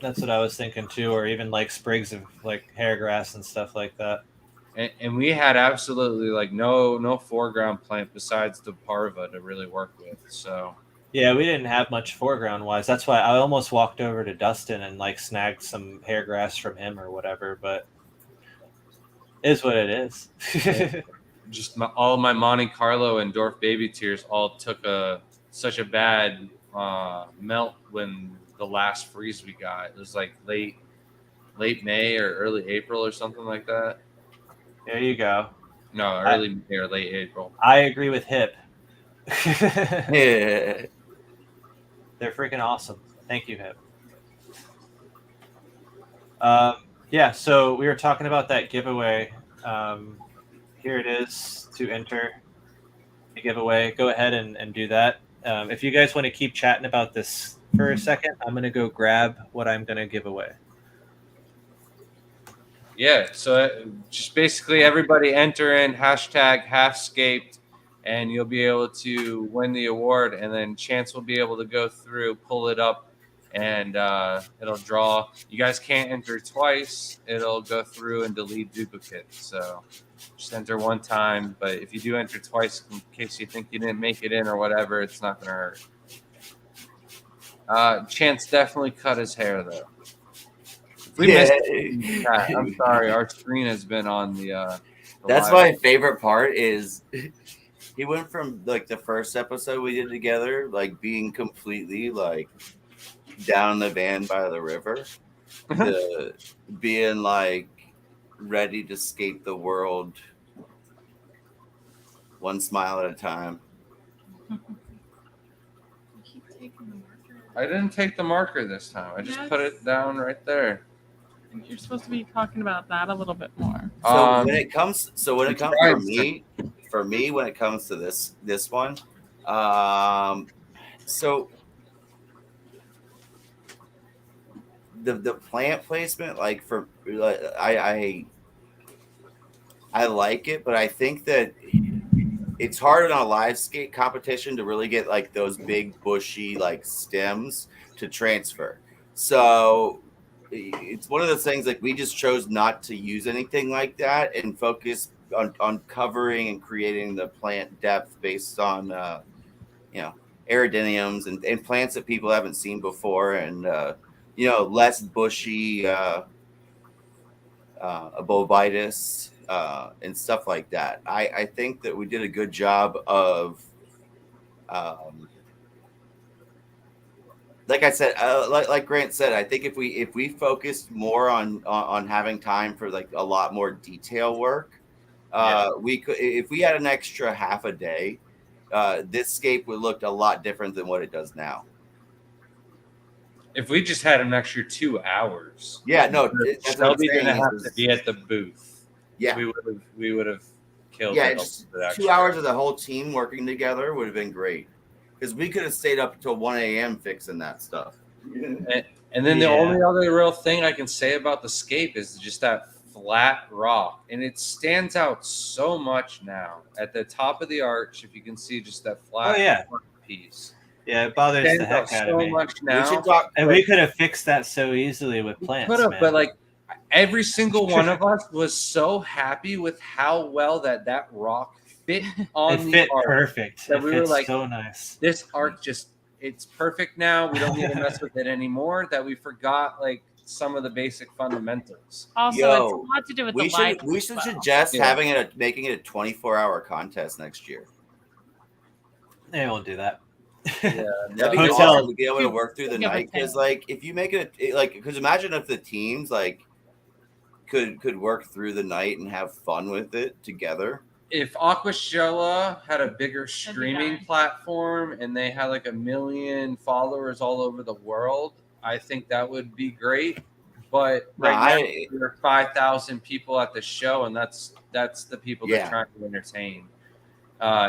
That's what I was thinking too, or even like sprigs of like hair grass and stuff like that. And we had absolutely like no foreground plant besides the parva to really work with. So yeah, we didn't have much foreground wise. That's why I almost walked over to Dustin and like snagged some hair grass from him or whatever. But it is what it is. just all my Monte Carlo and Dwarf baby tears all took such a bad melt when the last freeze we got. It was like late May or early April or something like that. There you go. No, early May or late April. I agree with Hip. Yeah. They're freaking awesome. Thank you, Hip. Yeah, so we were talking about that giveaway. Here it is to enter the giveaway. Go ahead and do that. If you guys want to keep chatting about this for a second, I'm going to go grab what I'm going to give away. Yeah, so just basically everybody enter in hashtag Half-Scaped, and you'll be able to win the award. And then Chance will be able to go through, pull it up, and it'll draw. You guys can't enter twice. It'll go through and delete duplicates. So just enter one time. But if you do enter twice, in case you think you didn't make it in or whatever, it's not going to hurt. Chance definitely cut his hair, though. We missed it. I'm sorry. Our screen has been on the That's live. my favorite part is he went from like the first episode we did together, like being completely like down the van by the river, to being like ready to skate the world one smile at a time. I didn't take the marker this time. I just put it down right there. I think you're supposed to be talking about that a little bit more. So when it comes when it comes to this one, so the plant placement, like I like it, but I think that it's hard on a live skate competition to really get like those big bushy like stems to transfer. So it's one of those things like we just chose not to use anything like that and focus on covering and creating the plant depth based on aridiniums and plants that people haven't seen before, and less bushy bovitis and stuff like that. I think that we did a good job of like I said, like Grant said, I think if we focused more on having time for like a lot more detail work, we could, if we had an extra half a day, this scape would look a lot different than what it does now. If we just had an extra 2 hours, Shelby didn't have to be at the booth. Yeah, we would have killed. Yeah, just 2 hours of the whole team working together would have been great. because we could have stayed up until 1 a.m. fixing that stuff. And then the only other real thing I can say about the scape is just that flat rock, and it stands out so much now at the top of the arch. If you can see just that flat piece. Yeah, it bothers the heck out of me. Much now. We should talk, and we could have fixed that so easily with plants. Could have, man. but like every single one of us was so happy with how well that rock fit on it fit arc. Perfect. That it we were like, so nice. This arc it's perfect now. We don't need to mess with it anymore. That we forgot like some of the basic fundamentals. Also, it's a lot to do with the light. We should suggest making it a 24-hour contest next year. They won't do that. Yeah, that'd be awesome to be able to work through the night. Because like, if you make it like, because imagine if the teams like could work through the night and have fun with it together. If Aquascaping had a bigger streaming platform and they had like 1 million followers all over the world, I think that would be great. But now there are 5,000 people at the show, and that's the people they're trying to entertain.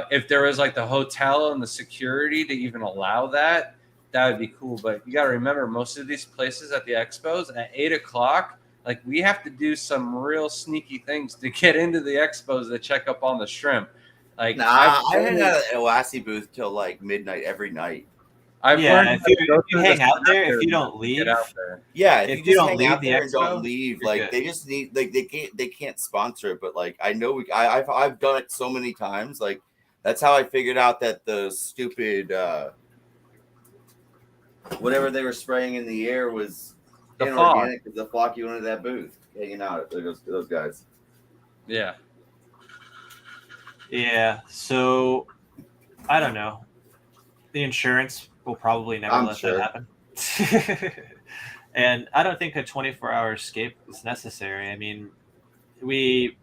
If there was like the hotel and the security to even allow that, that would be cool. But you got to remember, most of these places at the expos at 8 o'clock, like we have to do some real sneaky things to get into the expos to check up on the shrimp. Like, I hang out at Oasi booth till like midnight every night. I've learned if you hang out there, if you don't leave, if you don't leave the expo, don't leave. Like good. They just need, like they can't sponsor it, but like I know I've done it so many times. Like that's how I figured out that the stupid whatever they were spraying in the air was inorganic because the flock you wanted that booth hanging out at those guys. Yeah. Yeah. So I don't know. The insurance will probably never let that happen. And I don't think a 24-hour escape is necessary. I mean, we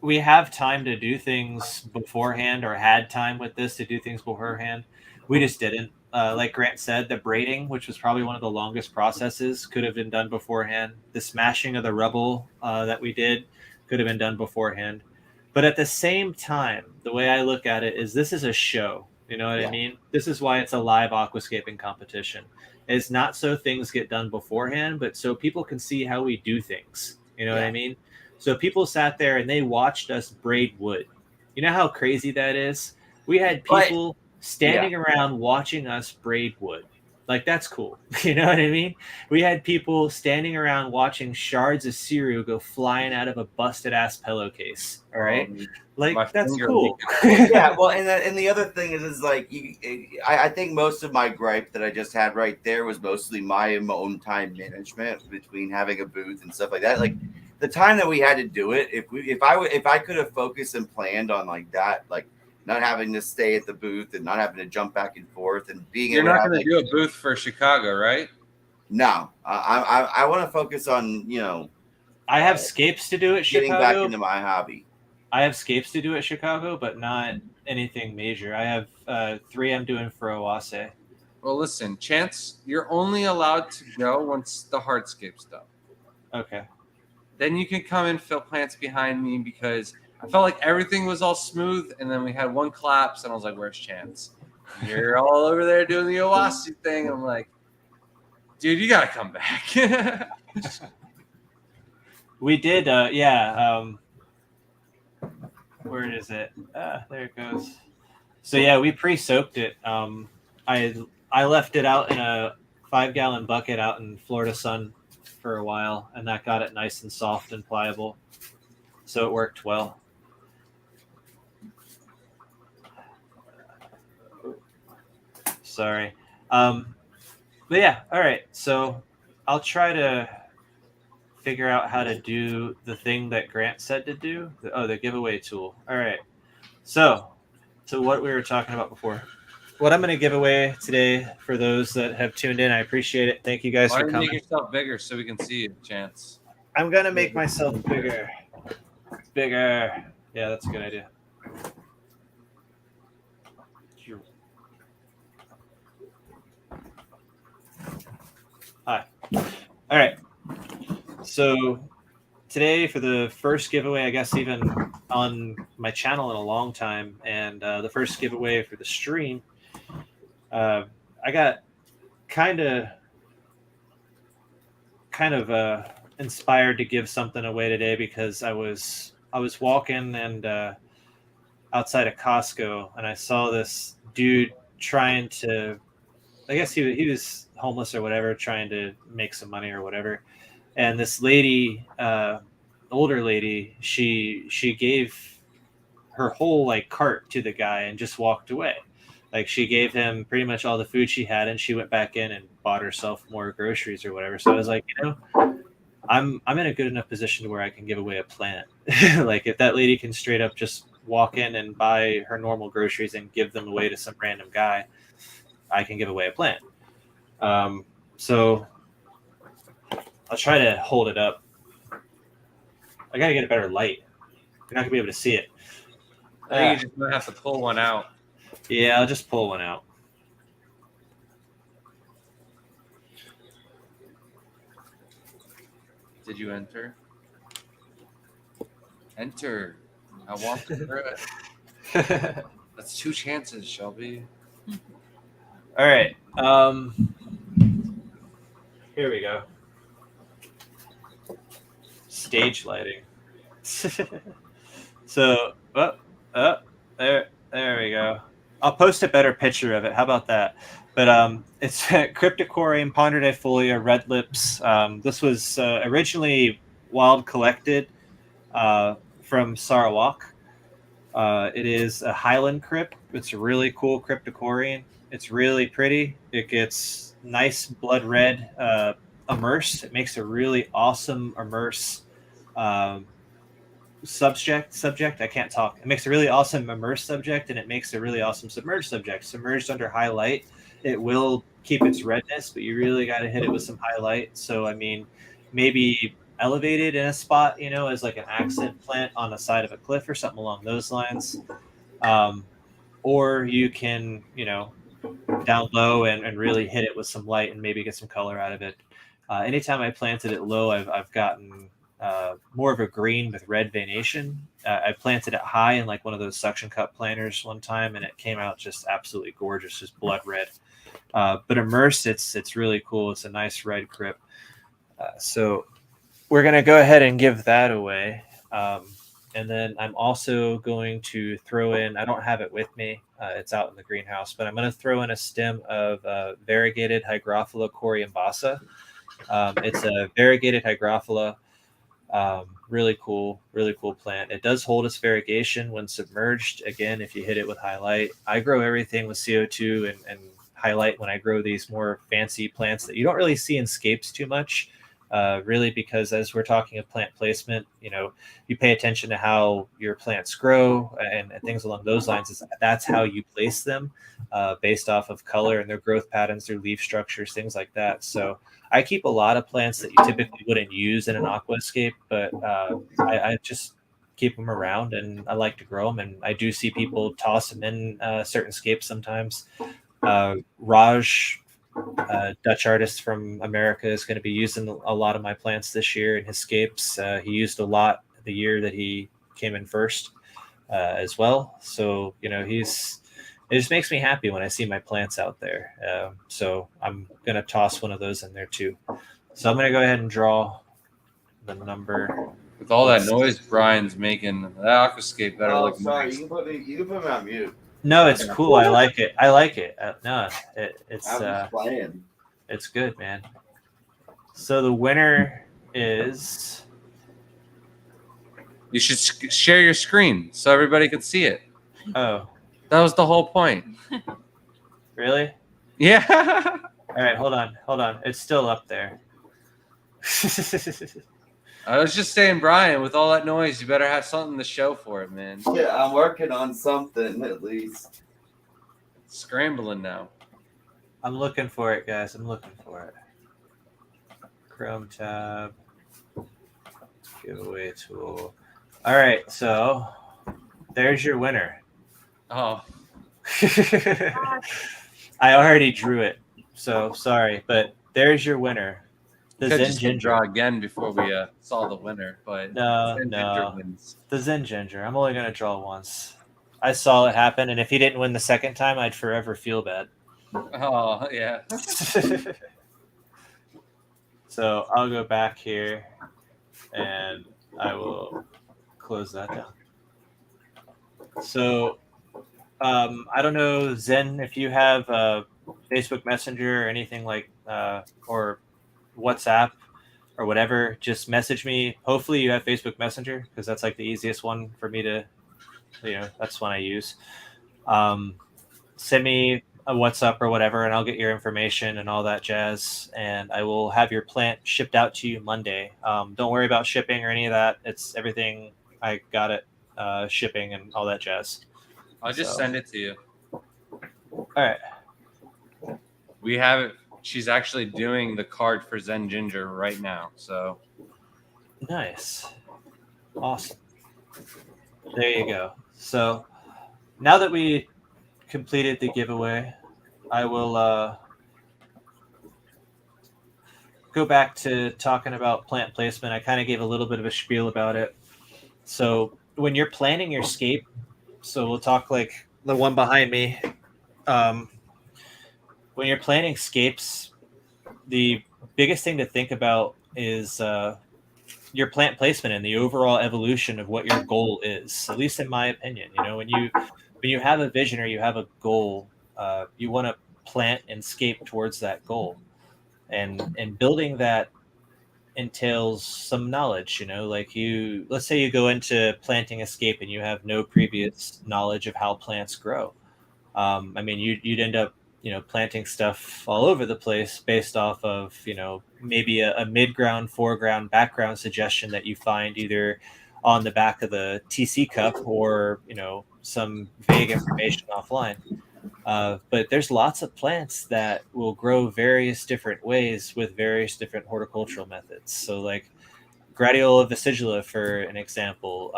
have time to do things beforehand, or had time with this to do things beforehand. We just didn't. Like Grant said, the braiding, which was probably one of the longest processes, could have been done beforehand. The smashing of the rubble that we did could have been done beforehand. But at the same time, the way I look at it is this is a show. You know what I mean? This is why it's a live aquascaping competition. It's not so things get done beforehand, but so people can see how we do things. You know what I mean? So people sat there and they watched us braid wood. You know how crazy that is? We had people standing around watching us braid wood. Like, that's cool. You know what I mean? We had people standing around watching shards of cereal go flying out of a busted-ass pillowcase. All right? Like, that's cool. Yeah, well, and the other thing is like, I think most of my gripe that I just had right there was mostly my own time management between having a booth and stuff like that. Like, the time that we had to do it, if I could have focused and planned on like that, like, not having to stay at the booth and not having to jump back and forth and being You're not going to do a booth for Chicago, right? No, I want to focus on, I have scapes to do at Chicago. Getting back into my hobby. I have scapes to do at Chicago, but not anything major. I have 3 I'm doing for Oase. Well, listen, Chance, you're only allowed to go once the hardscape's done. Okay. Then you can come and fill plants behind me, because I felt like everything was all smooth, and then we had one collapse, and I was like, where's Chance? And you're all over there doing the Oasi thing. I'm like, dude, you got to come back. We did, where is it? There it goes. So, yeah, we pre-soaked it. I left it out in a 5-gallon bucket out in Florida sun for a while, and that got it nice and soft and pliable. So it worked well. Sorry. But yeah, all right. So I'll try to figure out how to do the thing that Grant said to do. The giveaway tool. All right. So what we were talking about before. What I'm going to give away today for those that have tuned in, I appreciate it. Thank you guys for coming. Make yourself bigger so we can see you, Chance. I'm going to make myself bigger. Bigger. Yeah, that's a good idea. Hi. All right. So today for the first giveaway, I guess even on my channel in a long time, and the first giveaway for the stream, I got kind of inspired to give something away today because I was walking and outside of Costco, and I saw this dude trying to. I guess he was homeless or whatever, trying to make some money or whatever. And this lady, older lady, she gave her whole like cart to the guy and just walked away. Like she gave him pretty much all the food she had, and she went back in and bought herself more groceries or whatever. So I was like, I'm in a good enough position where I can give away a plant. Like if that lady can straight up just walk in and buy her normal groceries and give them away to some random guy, I can give away a plant. So I'll try to hold it up. I gotta get a better light. You're not gonna be able to see it. I think you just might have to pull one out. Yeah, I'll just pull one out. Did you enter? Enter. I walked through it. That's 2 chances, Shelby. All right. Here we go. Stage lighting. So, there we go. I'll post a better picture of it. How about that? But it's Cryptochorine, Ponderdifolia, red lips. This was originally wild collected from Sarawak. It is a Highland crypt. It's a really cool Cryptochorine. It's really pretty. It gets nice blood red immerse. It makes a really awesome immerse subject. I can't talk. It makes a really awesome immersed subject, and it makes a really awesome submerged subject. Submerged under high light, it will keep its redness, but you really got to hit it with some highlight. So I mean, maybe elevated in a spot, as like an accent plant on the side of a cliff or something along those lines. Or you can, down low and really hit it with some light and maybe get some color out of it. Anytime I planted it low, I've gotten more of a green with red veination. I planted it high in like one of those suction cup planters one time, and it came out just absolutely gorgeous, just blood red. But immersed, it's really cool. It's a nice red crypt. So we're going to go ahead and give that away. And then I'm also going to throw in, I don't have it with me, it's out in the greenhouse, but I'm going to throw in a stem of Variegated Hygrophila Coriambasa. It's a Variegated Hygrophila, really cool plant. It does hold its variegation when submerged. Again, if you hit it with highlight, I grow everything with CO2 and highlight when I grow these more fancy plants that you don't really see in scapes too much. Really, because as we're talking of plant placement, you pay attention to how your plants grow and things along those lines. That's how you place them based off of color and their growth patterns, their leaf structures, things like that. So I keep a lot of plants that you typically wouldn't use in an aquascape, but I just keep them around, and I like to grow them. And I do see people toss them in certain scapes sometimes. Raj, Dutch artist from America, is going to be using a lot of my plants this year in his scapes. He used a lot the year that he came in first as well. So, it just makes me happy when I see my plants out there. So I'm going to toss one of those in there too. So I'm going to go ahead and draw the number. With all that noise Brian's making, that aquascape better look sorry. nice. You can put me on mute. No, it's cool. I like it. It's I'm just playing. It's good, man. So the winner is. You should share your screen so everybody can see it. Oh, that was the whole point. Really? Yeah. All right, hold on. It's still up there. I was just saying, Brian, with all that noise, you better have something to show for it, man. Yeah, I'm working on something at least. Scrambling now. I'm looking for it, guys. I'm looking for it. Chrome tab. Giveaway tool. All right, so there's your winner. Oh. I already drew it, so sorry, but there's your winner. The Could Zen just Ginger. draw again before we saw the winner, but No. Ginger wins. The Zen Ginger. I'm only going to draw once. I saw it happen, and if he didn't win the second time, I'd forever feel bad. Oh yeah. So I'll go back here and I will close that down. So I don't know, Zen, if you have Facebook Messenger or anything like, or WhatsApp or whatever, just message me. Hopefully you have Facebook Messenger because that's like the easiest one for me to, that's one I use. Send me a WhatsApp or whatever, and I'll get your information and all that jazz, and I will have your plant shipped out to you Monday. Don't worry about shipping or any of that. It's everything. I got it, shipping and all that jazz. I'll just So. send it to you. All right. We have it. She's actually doing the card for Zen Ginger right now. So Nice. Awesome. There you go. So now that we completed the giveaway, I will go back to talking about plant placement. I kind of gave a little bit of a spiel about it. So when you're planning your scape, so we'll talk like the one behind me. When you're planning scapes, the biggest thing to think about is your plant placement and the overall evolution of what your goal is. At least in my opinion, when you have a vision or you have a goal, you want to plant and scape towards that goal, and building that entails some knowledge. Like let's say you go into planting a scape and you have no previous knowledge of how plants grow. I mean, you'd end up planting stuff all over the place based off of maybe a mid-ground, foreground, background suggestion that you find either on the back of the TC cup or some vague information offline. But there's lots of plants that will grow various different ways with various different horticultural methods. So like Gradiola vesicola, for an example,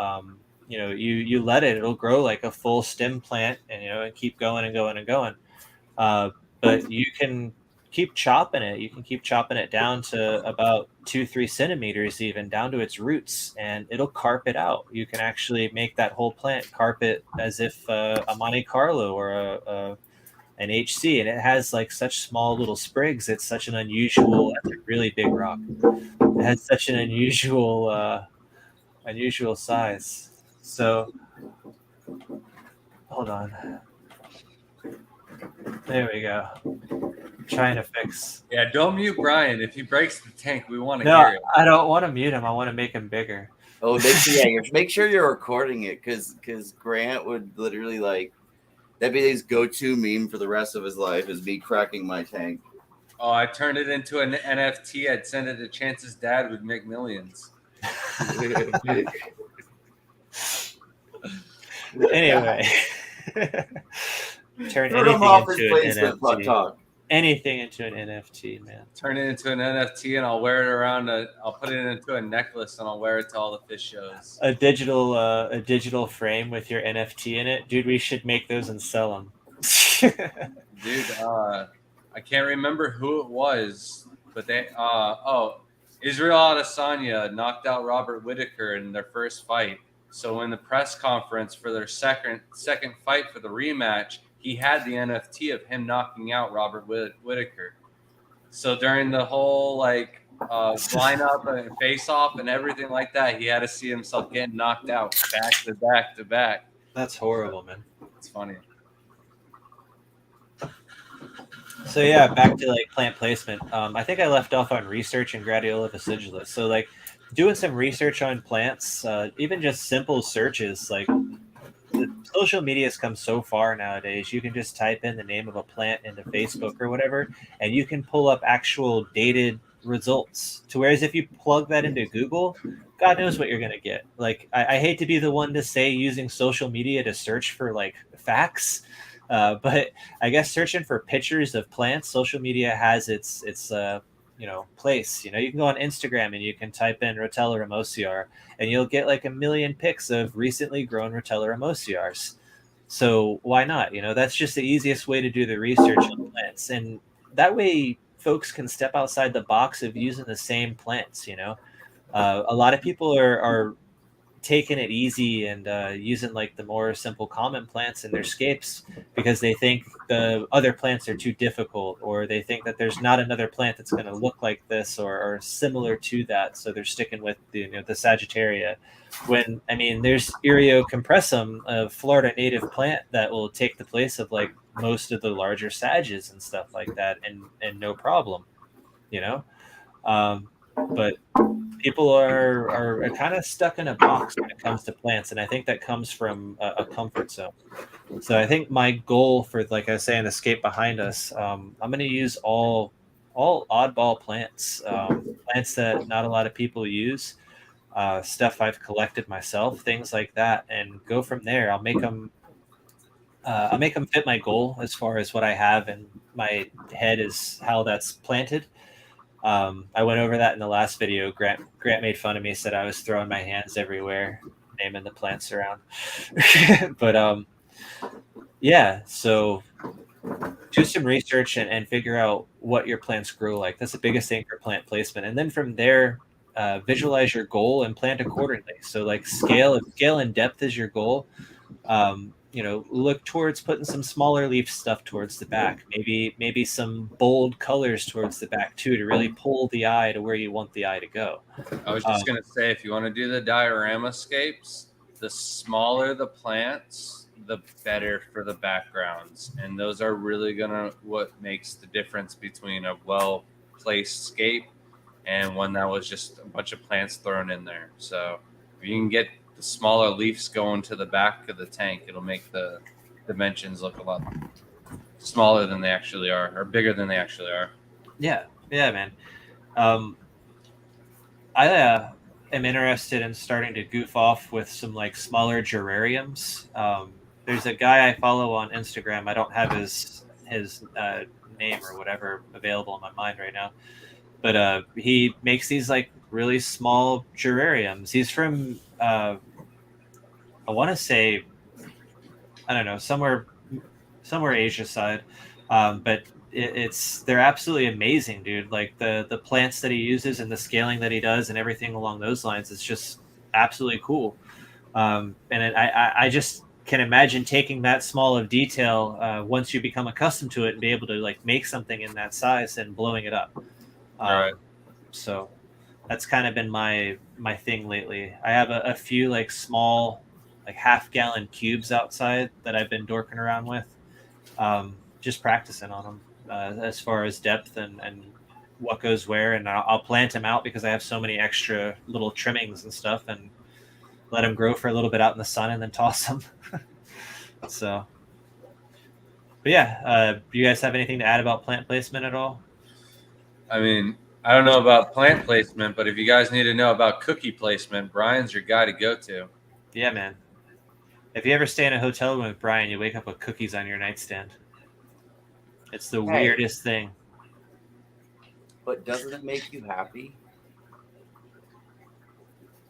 you let it'll grow like a full stem plant, and keep going and going and going. But you can keep chopping it. You can keep chopping it down to about 2-3 centimeters, even down to its roots, and it'll carp it out. You can actually make that whole plant carp it as if a Monte Carlo or an HC, and it has like such small little sprigs. It's such an unusual. That's a really big rock. It has such an unusual size. So hold on. There we go. I'm trying to fix. yeah, don't mute Brian. If he breaks the tank, we want to No, hear it. I don't want to mute him. I want to make him bigger. Oh, make sure you're recording it, because Grant would literally that'd be his go-to meme for the rest of his life, is me cracking my tank. Oh, I turned it into an NFT. I'd send it to Chance's dad. Would make millions. Anyway, turn Put him anything off his into place an with Buck NFT. Talk. Anything into an NFT, man. Turn it into an NFT, and I'll wear it around. I'll put it into a necklace, and I'll wear it to all the fish shows. A digital frame with your NFT in it, dude. We should make those and sell them. Dude, I can't remember who it was, but they Israel Adesanya knocked out Robert Whitaker in their first fight. So in the press conference for their second fight for the rematch, he had the NFT of him knocking out Robert Whitaker. So during the whole lineup and face off and everything like that, he had to see himself getting knocked out back to back to back. That's horrible, man. It's funny. So yeah, back to plant placement. I think I left off on research and Gradiola vesicola. So doing some research on plants, even just simple searches. Social media has come so far nowadays. You can just type in the name of a plant into Facebook or whatever, and you can pull up actual dated results. To whereas if you plug that into Google, God knows what you're gonna get. I hate to be the one to say using social media to search for facts. But I guess searching for pictures of plants, social media has its place. You can go on Instagram and you can type in Rotella ramosiar, and you'll get a million pics of recently grown Rotella ramosiars. So why not? That's just the easiest way to do the research on plants, and that way folks can step outside the box of using the same plants. A lot of people are taking it easy and using like the more simple common plants in their scapes because they think the other plants are too difficult, or they think that there's not another plant that's going to look like this or similar to that, so they're sticking with the Sagittaria. When I mean, there's Ireo compressum, a Florida native plant that will take the place of like most of the larger Sages and stuff like that, and no problem, you know. But people are kind of stuck in a box when it comes to plants, and I think that comes from a comfort zone. So I think my goal for, like I say, an escape behind us, I'm going to use all oddball plants, plants that not a lot of people use, stuff I've collected myself, things like that, and go from there. I'll make them fit my goal as far as what I have in my head is how that's planted. I went over that in the last video. Grant made fun of me, said I was throwing my hands everywhere, naming the plants around. But yeah, so do some research and figure out what your plants grow like. That's the biggest thing for plant placement. And then from there, visualize your goal and plant accordingly. So like scale and depth is your goal. Look towards putting some smaller leaf stuff towards the back, maybe some bold colors towards the back too, to really pull the eye to where you want the eye to go. I was just going to say, if you want to do the diorama scapes, the smaller the plants, the better for the backgrounds. And those are really what makes the difference between a well-placed scape and one that was just a bunch of plants thrown in there. So if you can get the smaller leaves going to the back of the tank, it'll make the dimensions look a lot smaller than they actually are, or bigger than they actually are. Yeah, man. I am interested in starting to goof off with some like smaller geraniums. There's a guy I follow on Instagram. I don't have his name or whatever available in my mind right now, but he makes these like really small geraniums. He's from I want to say, I don't know, somewhere Asia side, but they're absolutely amazing, dude. Like the plants that he uses and the scaling that he does and everything along those lines, it's just absolutely cool. I just can imagine taking that small of detail once you become accustomed to it and be able to like make something in that size and blowing it up. Right. So that's kind of been my thing lately. I have a few like small, like half-gallon cubes outside that I've been dorking around with, just practicing on them as far as depth and what goes where. And I'll plant them out because I have so many extra little trimmings and stuff, and let them grow for a little bit out in the sun and then toss them. So, but yeah, do you guys have anything to add about plant placement at all? I mean, I don't know about plant placement, but if you guys need to know about cookie placement, Brian's your guy to go to. Yeah, man. If you ever stay in a hotel room with Brian, you wake up with cookies on your nightstand. It's the weirdest thing. But doesn't it make you happy?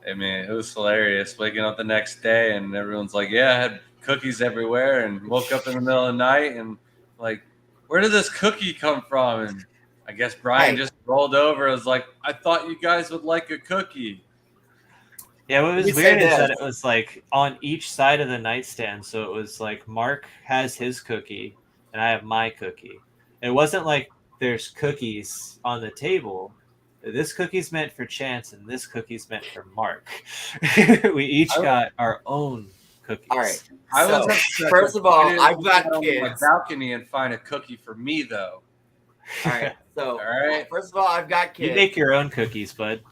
I mean, it was hilarious waking up the next day and everyone's like, yeah, I had cookies everywhere, and woke up in the middle of the night and like, where did this cookie come from? And I guess Brian just rolled over and was like, I thought you guys would like a cookie. Yeah, what was weird is that it was like on each side of the nightstand. So it was like Mark has his cookie and I have my cookie. It wasn't like there's cookies on the table. This cookie's meant for Chance and this cookie's meant for Mark. We each got our own cookies. All right. First of all, I've got kids. My balcony and find a cookie for me though. All right. So, first of all, I've got kids. You make your own cookies, bud.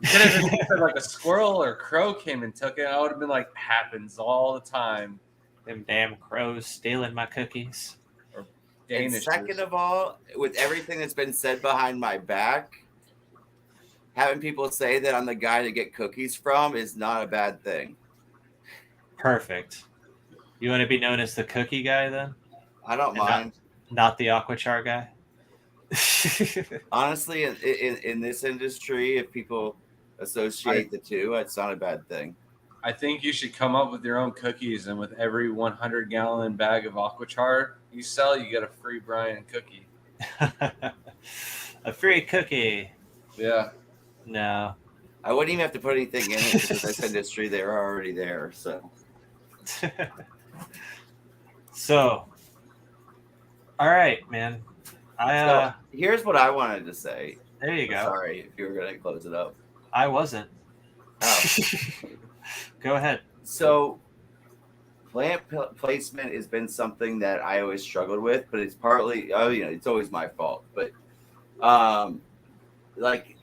You could have just said like a squirrel or crow came and took it. I would have been like, happens all the time. Them damn crows stealing my cookies. Or and second of all, with everything that's been said behind my back, having people say that I'm the guy to get cookies from is not a bad thing. Perfect. You want to be known as the cookie guy then? I don't mind. Not the Aquachar guy? Honestly, in this industry, if people associate the two, it's not a bad thing. I think you should come up with your own cookies, and with every 100-gallon bag of Aquachar you sell, you get a free Brian cookie. A free cookie. Yeah. No. I wouldn't even have to put anything in it because this industry, they were already there. So, So, all right, man. so here's what I wanted to say. There you go. Sorry if you were going to close it up. I wasn't. Oh. Go ahead. So, plant placement has been something that I always struggled with, but it's partly, it's always my fault. But, like,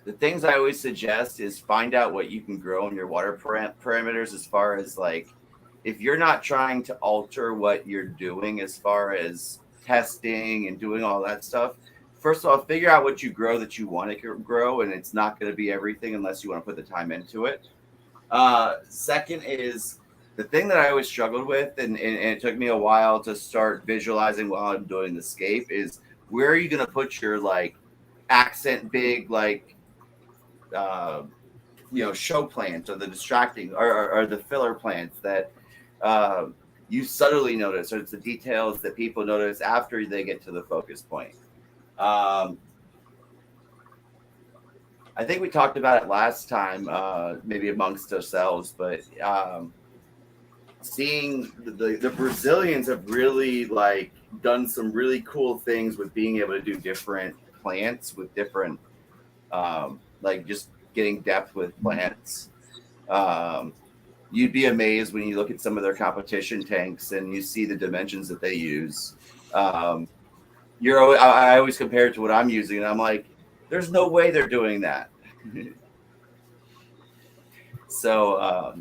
the things I always suggest is find out what you can grow in your water parameters, as far as like, if you're not trying to alter what you're doing as far as testing and doing all that stuff. First of all, figure out what you grow that you want to grow, and it's not going to be everything unless you want to put the time into it. Second is the thing that I always struggled with, and it took me a while to start visualizing while I'm doing the scape, is where are you going to put your like accent big, like, show plants, or the distracting, or the filler plants that you subtly notice, or it's the details that people notice after they get to the focus point. I think we talked about it last time, maybe amongst ourselves, but seeing the Brazilians have really like done some really cool things with being able to do different plants with different, like just getting depth with plants. You'd be amazed when you look at some of their competition tanks and you see the dimensions that they use. I always compare it to what I'm using, and I'm like, there's no way they're doing that. So,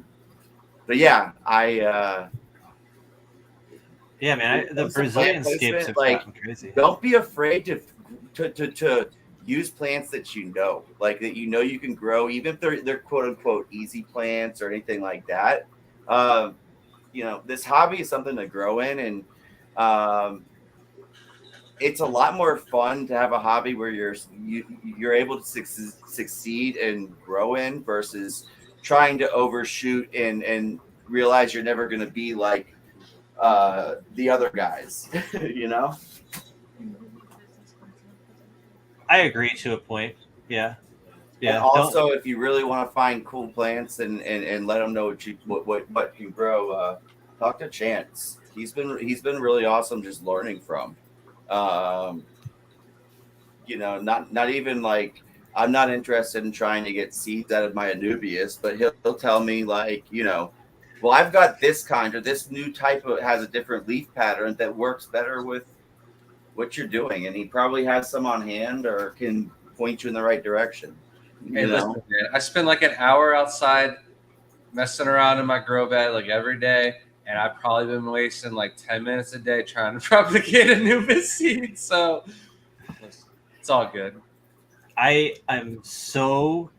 but yeah, yeah, man, the Brazilian scapes have gotten crazy. Don't be afraid to use plants that like that you can grow, even if they're quote unquote easy plants or anything like that. This hobby is something to grow in, and it's a lot more fun to have a hobby where you're able to succeed and grow in, versus trying to overshoot and realize you're never going to be like the other guys. I agree to a point. Yeah. And also, if you really want to find cool plants and let them know what you grow, talk to Chance. He's been really awesome just learning from. Not even like, I'm not interested in trying to get seeds out of my Anubias, but he'll tell me like, well, I've got this kind, or this new type has a different leaf pattern that works better with what you're doing, and he probably has some on hand or can point you in the right direction. Hey, listen, man, I spend like an hour outside messing around in my grow bed like every day, and I've probably been wasting like 10 minutes a day trying to propagate Anubis seed. So it's all good. I'm so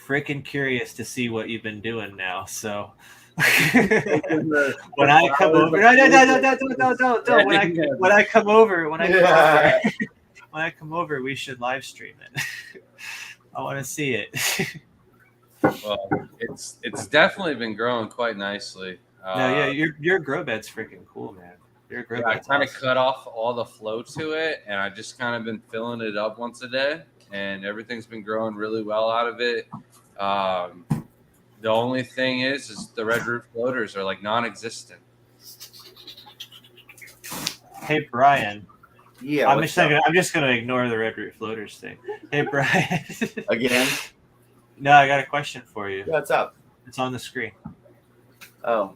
freaking curious to see what you've been doing now. So when I come over, don't. When I come over, we should live stream it. I want to see it. Well, it's definitely been growing quite nicely. Your grow bed's freaking cool, man. Your grow bed's I kind of cut off all the flow to it, and I just kind of been filling it up once a day, and everything's been growing really well out of it. The only thing is the red root floaters are like non-existent. Hey, Brian. Yeah, I'm just gonna ignore the red root floaters thing. Hey, Brian. Again? No, I got a question for you. What's up? It's on the screen. Oh.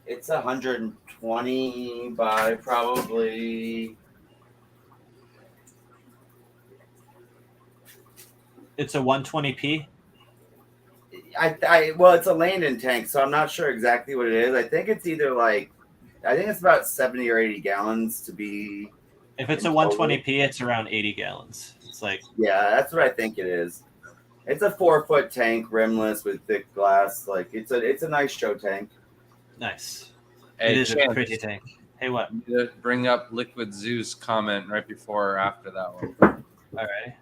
It's 120 by probably. It's a 120p. Well, it's a Landon tank, so I'm not sure exactly what it is. I think it's about 70 or 80 gallons to be. If it's a 120p, it's around 80 gallons. It's like, yeah, that's what I think it is. It's a 4-foot tank, rimless with thick glass. Like it's a nice show tank. Nice. Hey, it is a pretty tank. Hey, what? Bring up Liquid Zoo's comment right before or after that one. All right.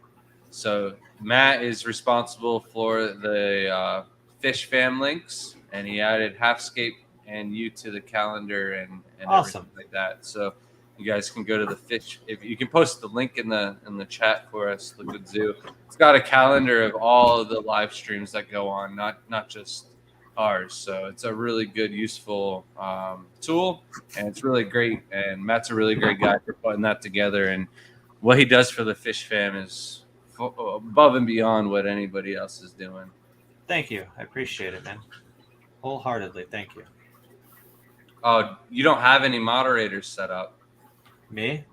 So Matt is responsible for the fish fam links, and he added Half-Scaped and you to the calendar and awesome. everything like that. So You guys can go to the fish. If you can post the link in the chat for us, Liquid Zoo. It's got a calendar of all of the live streams that go on, not just ours. So it's a really good, useful tool, and it's really great. And Matt's a really great guy for putting that together. And what he does for the fish fam is above and beyond what anybody else is doing. Thank you. I appreciate it, man. Wholeheartedly. Thank you. Oh, you don't have any moderators set up? Me?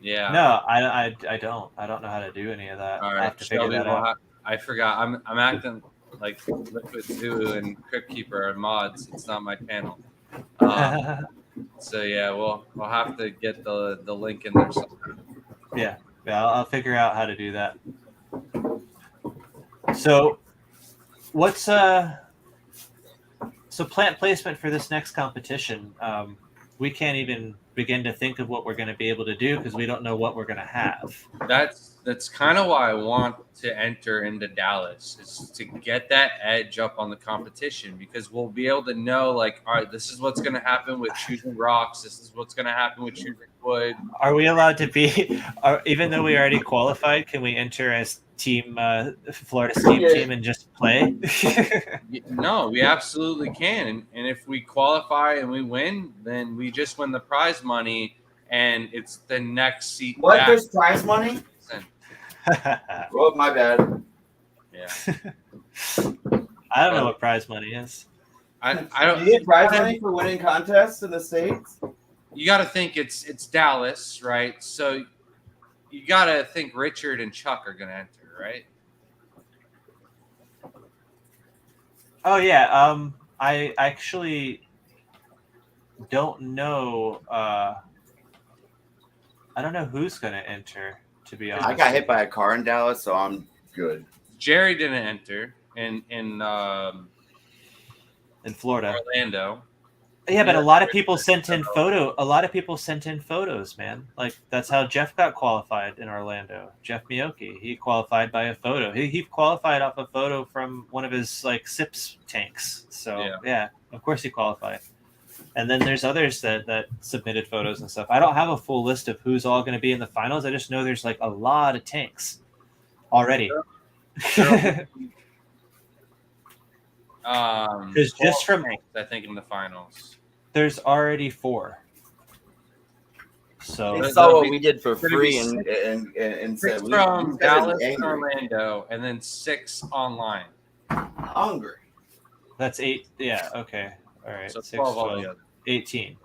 Yeah. No, I don't. I don't know how to do any of that. All I right, have to figure that out. I forgot. I'm acting like Liquid Zoo and Crypt Keeper are mods. It's not my channel. So yeah, we'll have to get the link in there sometime. Yeah, I'll figure out how to do that. So, what's so plant placement for this next competition? We can't even begin to think of what we're going to be able to do because we don't know what we're going to have. That's kind of why I want to enter into Dallas, is to get that edge up on the competition, because we'll be able to know, like, all right, this is what's going to happen with choosing rocks. This is what's going to happen with choosing wood. Are we allowed to be, even though we already qualified, can we enter as team Florida Steam team and just play? No, we absolutely can. And if we qualify and we win, then we just win the prize money, and it's the next seat. What? back. There's prize money? Oh, my bad. Yeah. I don't know what prize money is. I don't. Do you get prize money for winning contests in the States? You got to think it's Dallas, right? So you got to think Richard and Chuck are going to enter, right? Oh yeah. I actually don't know. I don't know who's going to enter, to be honest. I got hit by a car in Dallas, so I'm good. Jerry didn't enter in Florida, Orlando. Yeah, but a lot of people sent in photos, man. Like, that's how Jeff got qualified in Orlando. Jeff Miyoki, he qualified by a photo. He qualified off a photo from one of his like SIPS tanks. So yeah, of course he qualified. And then there's others that submitted photos and stuff. I don't have a full list of who's all going to be in the finals. I just know there's like a lot of tanks already. There's just from tanks, I think, in the finals. There's already 4. So they saw what we did for free and said, from Dallas and Orlando, and then 6 online. Hungry. That's 8. Yeah. Okay. All right. So 6, 12, 18.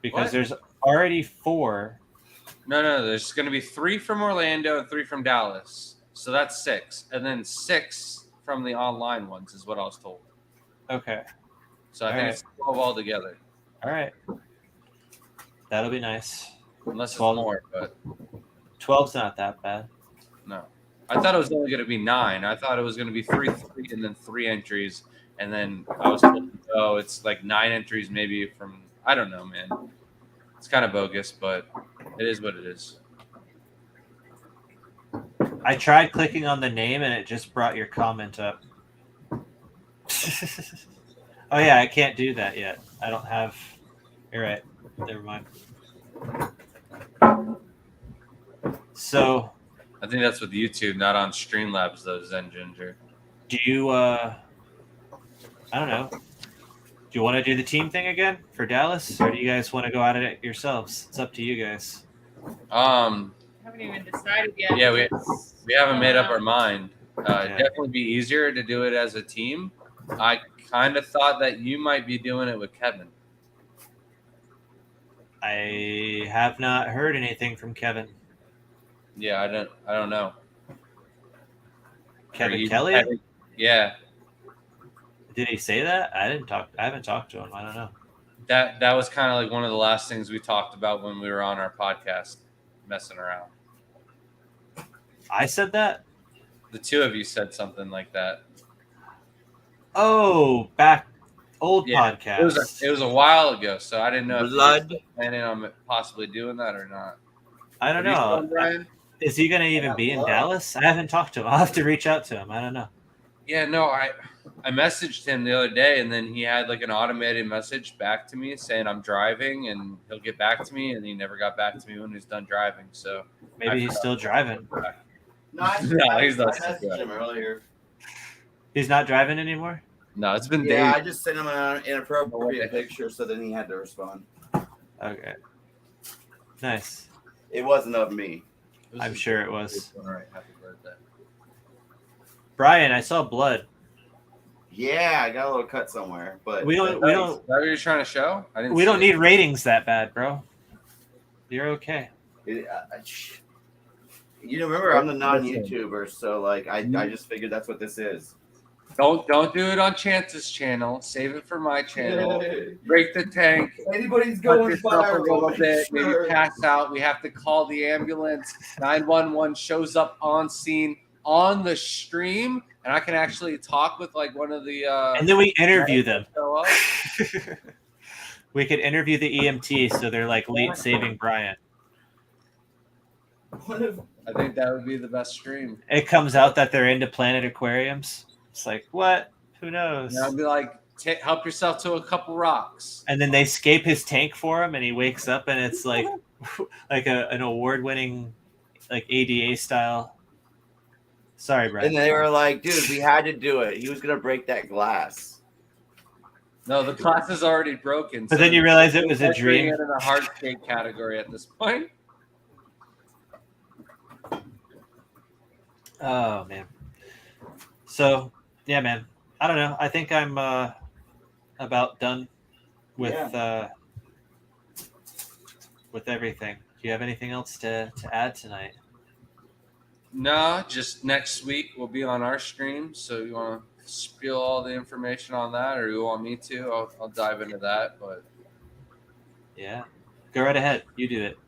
Because there's already 4. No. There's going to be 3 from Orlando and 3 from Dallas. So that's 6, and then 6 from the online ones is what I was told. Okay. So I think it's 12 altogether. All right. That'll be nice. Unless it's more, but 12's not that bad. No. I thought it was only going to be 9. I thought it was going to be 3 and then 3 entries. And then I was told, oh, it's like 9 entries maybe from, I don't know, man. It's kind of bogus, but it is what it is. I tried clicking on the name and it just brought your comment up. Oh, yeah, I can't do that yet. I don't have... You're right. Never mind. So... I think that's with YouTube, not on Streamlabs, though, Zen Ginger. Do you... I don't know. Do you want to do the team thing again for Dallas? Or do you guys want to go at it yourselves? It's up to you guys. Haven't even decided yet. Yeah, we haven't made up our mind. Definitely be easier to do it as a team. I kind of thought that you might be doing it with Kevin. I have not heard anything from Kevin. Yeah, I don't know. Kevin Kelly? Yeah. Did he say that? I haven't talked to him. I don't know. That was kind of like one of the last things we talked about when we were on our podcast, messing around. I said that? The two of you said something like that. Oh, old podcast. It was a while ago, so I didn't know if you were planning on possibly doing that or not. I don't know. Is he going to even be in Dallas? I haven't talked to him. I'll have to reach out to him. I don't know. Yeah, no, I messaged him the other day, and then he had like an automated message back to me saying I'm driving and he'll get back to me, and he never got back to me when he's done driving. So Maybe he's still driving. No, No, he's not I still messaged him driving. earlier. He's not driving anymore? No, it's been Yeah, I days. just sent him an inappropriate picture, so then he had to respond. Okay. Nice. It wasn't of me. I'm sure it was. All right, happy birthday. Brian, I saw blood. Yeah, I got a little cut somewhere, but We don't Is that what you're trying to show? I didn't. we see don't it. need ratings that bad, bro. You're okay. You remember I'm the non-YouTuber, so like I just figured that's what this is. Don't do it on Chance's channel. Save it for my channel. Break the tank. Anybody's Cut going yourself a viral, little make bit. sure. Maybe pass out. We have to call the ambulance. 911 shows up on scene on the stream, and I can actually talk with like one of the. And then we interview them. Show up. We could interview the EMT, so they're like late saving Brian. I think that would be the best stream. It comes out that they're into planet aquariums. It's like, what? Who knows? And I'll be like, help yourself to a couple rocks. And then they scape his tank for him, and he wakes up, and it's like, like an award-winning, like ADA style. Sorry, Brian. And they were like, dude, we had to do it. He was gonna break that glass. No, the glass is already broken. But then you realize it was a we're putting dream. it in a hardscape category at this point. Oh man. So yeah, man. I don't know. I think I'm about done with with everything. Do you have anything else to add tonight? No, just next week we'll be on our stream. So you want to spill all the information on that, or you want me to? I'll dive into that. But Yeah. Go right ahead. You do it.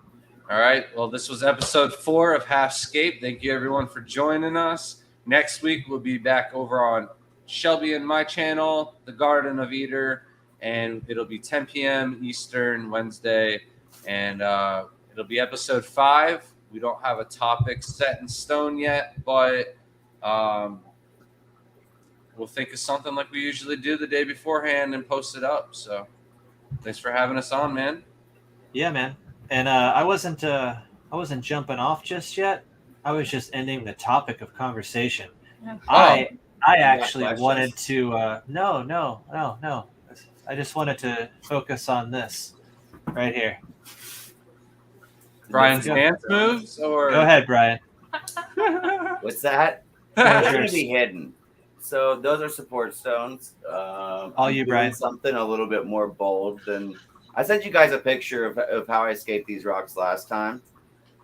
all right. Well, this was episode 4 of Half-Scaped. Thank you everyone for joining us. Next week we'll be back over on Shelby and my channel, The Garden of Eater, and it'll be 10 p.m. Eastern Wednesday, and it'll be episode 5. We don't have a topic set in stone yet, but we'll think of something like we usually do the day beforehand and post it up. So thanks for having us on, man. Yeah, man. And I wasn't jumping off just yet. I was just ending the topic of conversation. I actually wanted to no. I just wanted to focus on this right here. Brian's dance moves, or Go ahead, Brian. What's that? It's gonna be hidden. So those are support stones. All you, I'm doing Brian. Something a little bit more bold than I sent you guys a picture of how I escaped these rocks last time.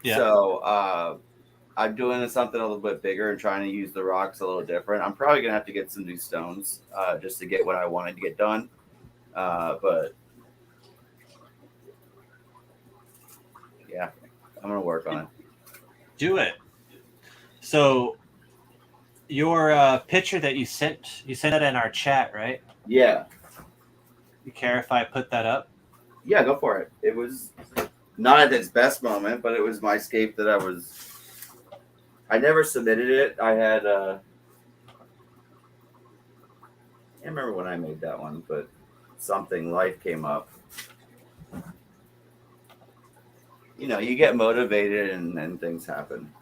Yeah. So I'm doing something a little bit bigger and trying to use the rocks a little different. I'm probably gonna have to get some new stones just to get what I wanted to get done. But yeah, I'm gonna work on it. Do it. So your picture that you sent that in our chat, right? Yeah. You care if I put that up? Yeah, go for it. It was not at its best moment, but it was my scape that I never submitted it. I had I can't remember when I made that one, but life came up. You know, you get motivated and things happen.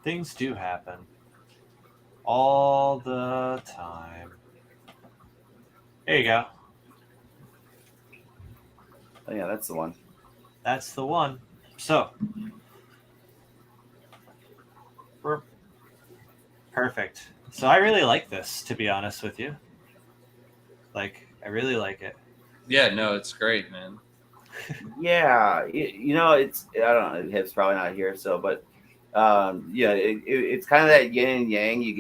Things do happen all the time. There you go. Oh, yeah, that's the one. That's the one. So, perfect. So I really like this, to be honest with you. Like, I really like it. yeah, no, it's great, man. Yeah, you know, it's I don't know. It's probably not here, so but yeah, it's kind of that yin and yang. You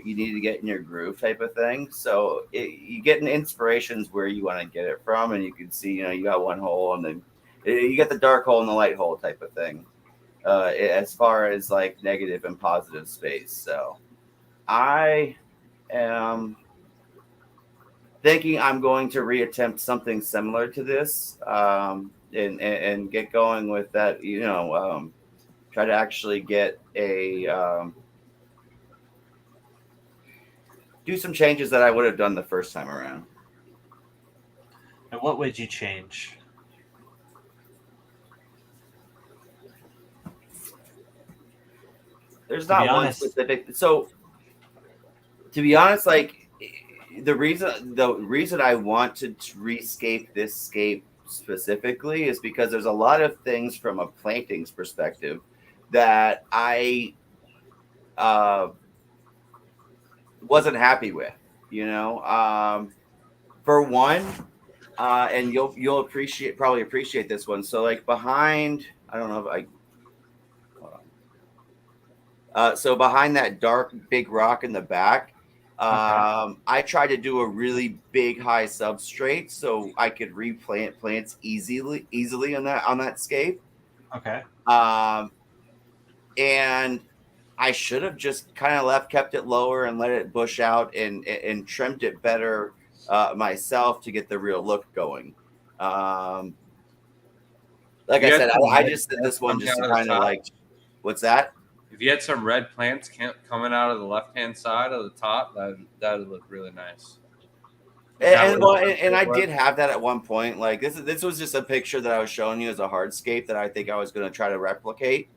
need to get in your groove type of thing. So you get an inspirations where you want to get it from, and you can see, you know, you got one hole, and then you get the dark hole and the light hole type of thing. As far as like negative and positive space, so I am thinking I'm going to reattempt something similar to this, and get going with that. You know, try to actually get a do some changes that I would have done the first time around. And what would you change? There's To be not one honest- specific. So, to be honest, like the reason I want to rescape this scape specifically is because there's a lot of things from a plantings perspective that I wasn't happy with. You know, for one, and you'll probably appreciate this one. So like behind, I don't know if I. Hold on. So behind that dark big rock in the back, I tried to do a really big high substrate so I could replant plants easily on that scape. Okay. And I should have just kind of kept it lower and let it bush out and trimmed it better myself to get the real look going. Like I said, I just did this one just to kind of like, what's that? If you had some red plants coming out of the left-hand side of the top, that would look really nice. And I did have that at one point. Like this was just a picture that I was showing you as a hardscape that I think I was going to try to replicate.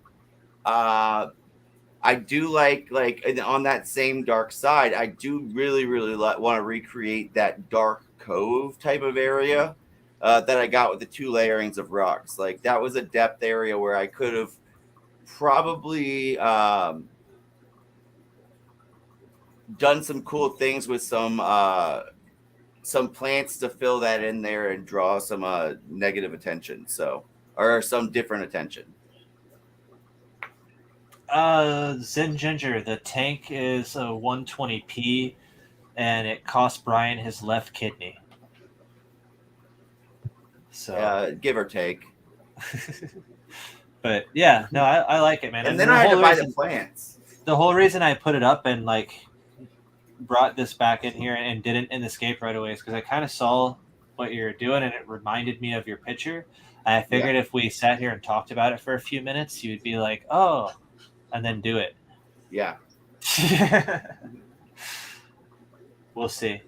I do like on that same dark side, I do really want to recreate that dark cove type of area that I got with the 2 layerings of rocks. Like that was a depth area where I could have probably done some cool things with some plants to fill that in there and draw some negative attention, or some different attention. Zen Ginger, the tank is a 120p, and it cost Brian his left kidney. So give or take. But yeah, no, I like it, man. And then I had to buy the plants. The whole reason I put it up and like brought this back in here and didn't in the scape right away is because I kind of saw what you're doing and it reminded me of your picture. I figured if we sat here and talked about it for a few minutes, you'd be like, oh, and then do it. Yeah. We'll see.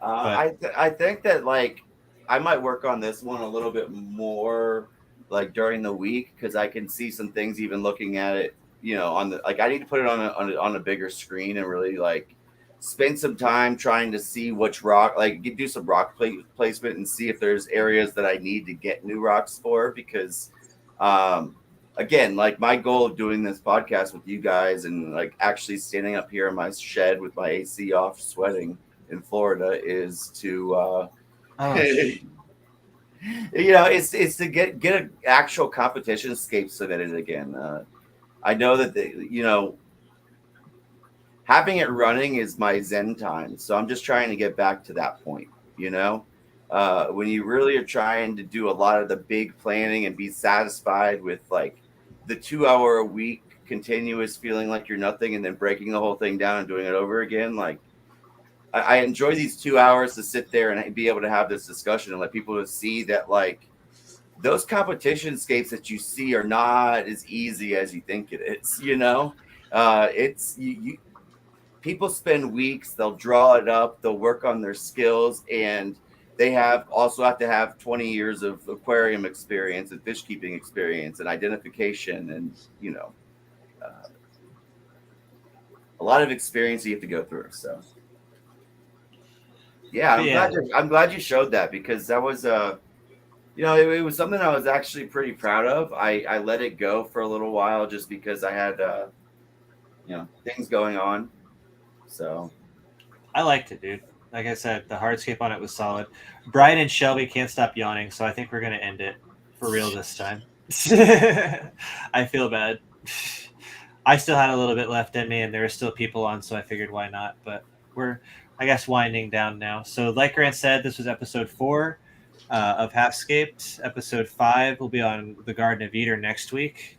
I think that like I might work on this one a little bit more like during the week because I can see some things even looking at it, you know, on the like I need to put it on a bigger screen and really like spend some time trying to see which rock, like do some rock placement and see if there's areas that I need to get new rocks for because again, like my goal of doing this podcast with you guys and like actually standing up here in my shed with my AC off sweating in Florida is to you know, it's to get an actual competition scape submitted again. I know that you know, having it running is my zen time, so I'm just trying to get back to that point. You know, when you really are trying to do a lot of the big planning and be satisfied with like the 2 hour a week continuous feeling like you're nothing, and then breaking the whole thing down and doing it over again, like. I enjoy these 2 hours to sit there and be able to have this discussion and let people see that like those competition scapes that you see are not as easy as you think it is. You know, it's you people spend weeks, they'll draw it up, they'll work on their skills, and they also have to have 20 years of aquarium experience and fish keeping experience and identification and, you know, a lot of experience you have to go through. So. Yeah, I'm glad you showed that because that was you know, it was something I was actually pretty proud of. I let it go for a little while just because I had you know, things going on. So I liked it, dude. Like I said, the hardscape on it was solid. Brian and Shelby can't stop yawning, so I think we're gonna end it for real this time. I feel bad. I still had a little bit left in me, and there were still people on, so I figured why not. But we're, I guess, winding down now. So like Grant said, this was episode 4 of Half-Scaped. Episode 5 will be on the Garden of Eden next week,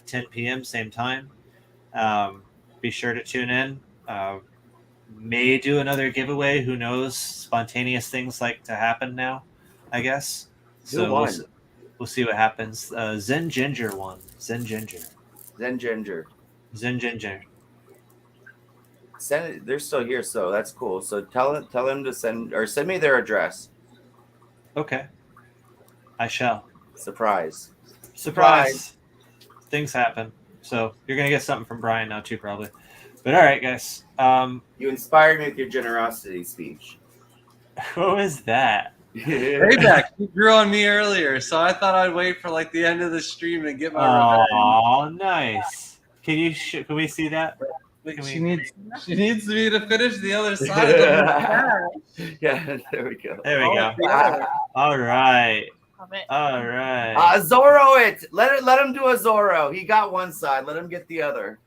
10 p.m., same time. Be sure to tune in. May do another giveaway. Who knows? Spontaneous things like to happen now, I guess. So we'll see what happens. Zen Ginger won. Zen Ginger. send it. They're still here, so that's cool. So tell them to send me their address. Okay. I shall. Surprise. Surprise. Things happen. So you're gonna get something from Brian now too, probably. But all right, guys. You inspired me with your generosity speech. What was that? Payback. You grew on me earlier, so I thought I'd wait for like the end of the stream and get my revenge. Oh, nice. Can can we see that? Like, Can she we- needs me to finish the other side of the Yeah, there we go. There we go. Yeah. All right. Love it. All right. Zorro it. Let him do a Zorro. He got one side. Let him get the other.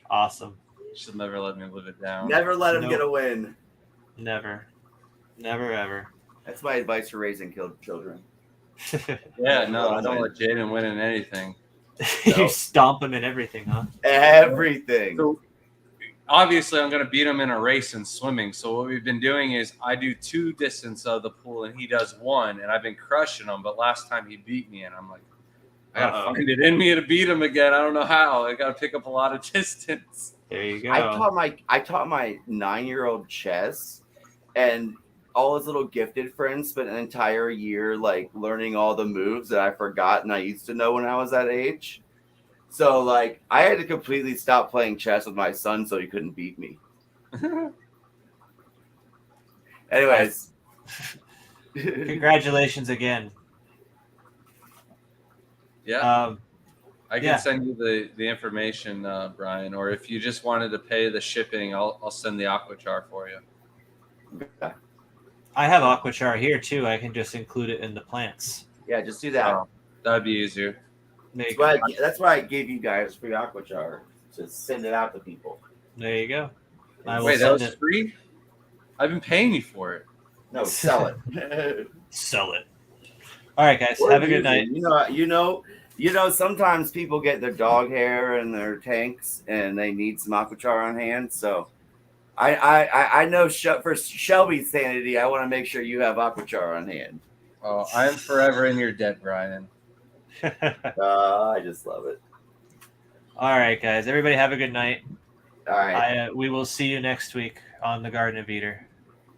Awesome. She'll never let me live it down. Never let him Nope. get a win. Never. Never ever. That's my advice for raising children. Yeah, no, I don't let Jaden win in anything. You stomp him in everything, huh? Everything. So obviously, I'm going to beat him in a race in swimming. So what we've been doing is I do 2 distance of the pool and he does 1, and I've been crushing him. But last time he beat me, and I'm like, I got to find it in me to beat him again. I don't know how. I got to pick up a lot of distance. There you go. I taught my 9-year-old chess, and all his little gifted friends spent an entire year like learning all the moves that I forgot and I used to know when I was that age. So like I had to completely stop playing chess with my son so he couldn't beat me. Anyways, Congratulations again. Yeah. I can yeah. send you the information, Brian, or if you just wanted to pay the shipping, I'll send the Aquachar for you. I have Aquachar here too. I can just include it in the plants. yeah, just do that. Oh, that'd be easier. That's why I gave you guys free Aquachar to send it out to people. There you go. I will Wait, that was send it. free? I've been paying you for it. No, sell it. Sell it. All right, guys. Have a good night. You know, sometimes people get their dog hair and their tanks, and they need some Aquachar on hand. So, I know for Shelby's sanity, I want to make sure you have Aquachar on hand. Oh, I'm forever in your debt, Brian. I just love it. All right, guys. Everybody have a good night. All right. We will see you next week on the Garden of Eder.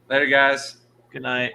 Later, guys. Good night.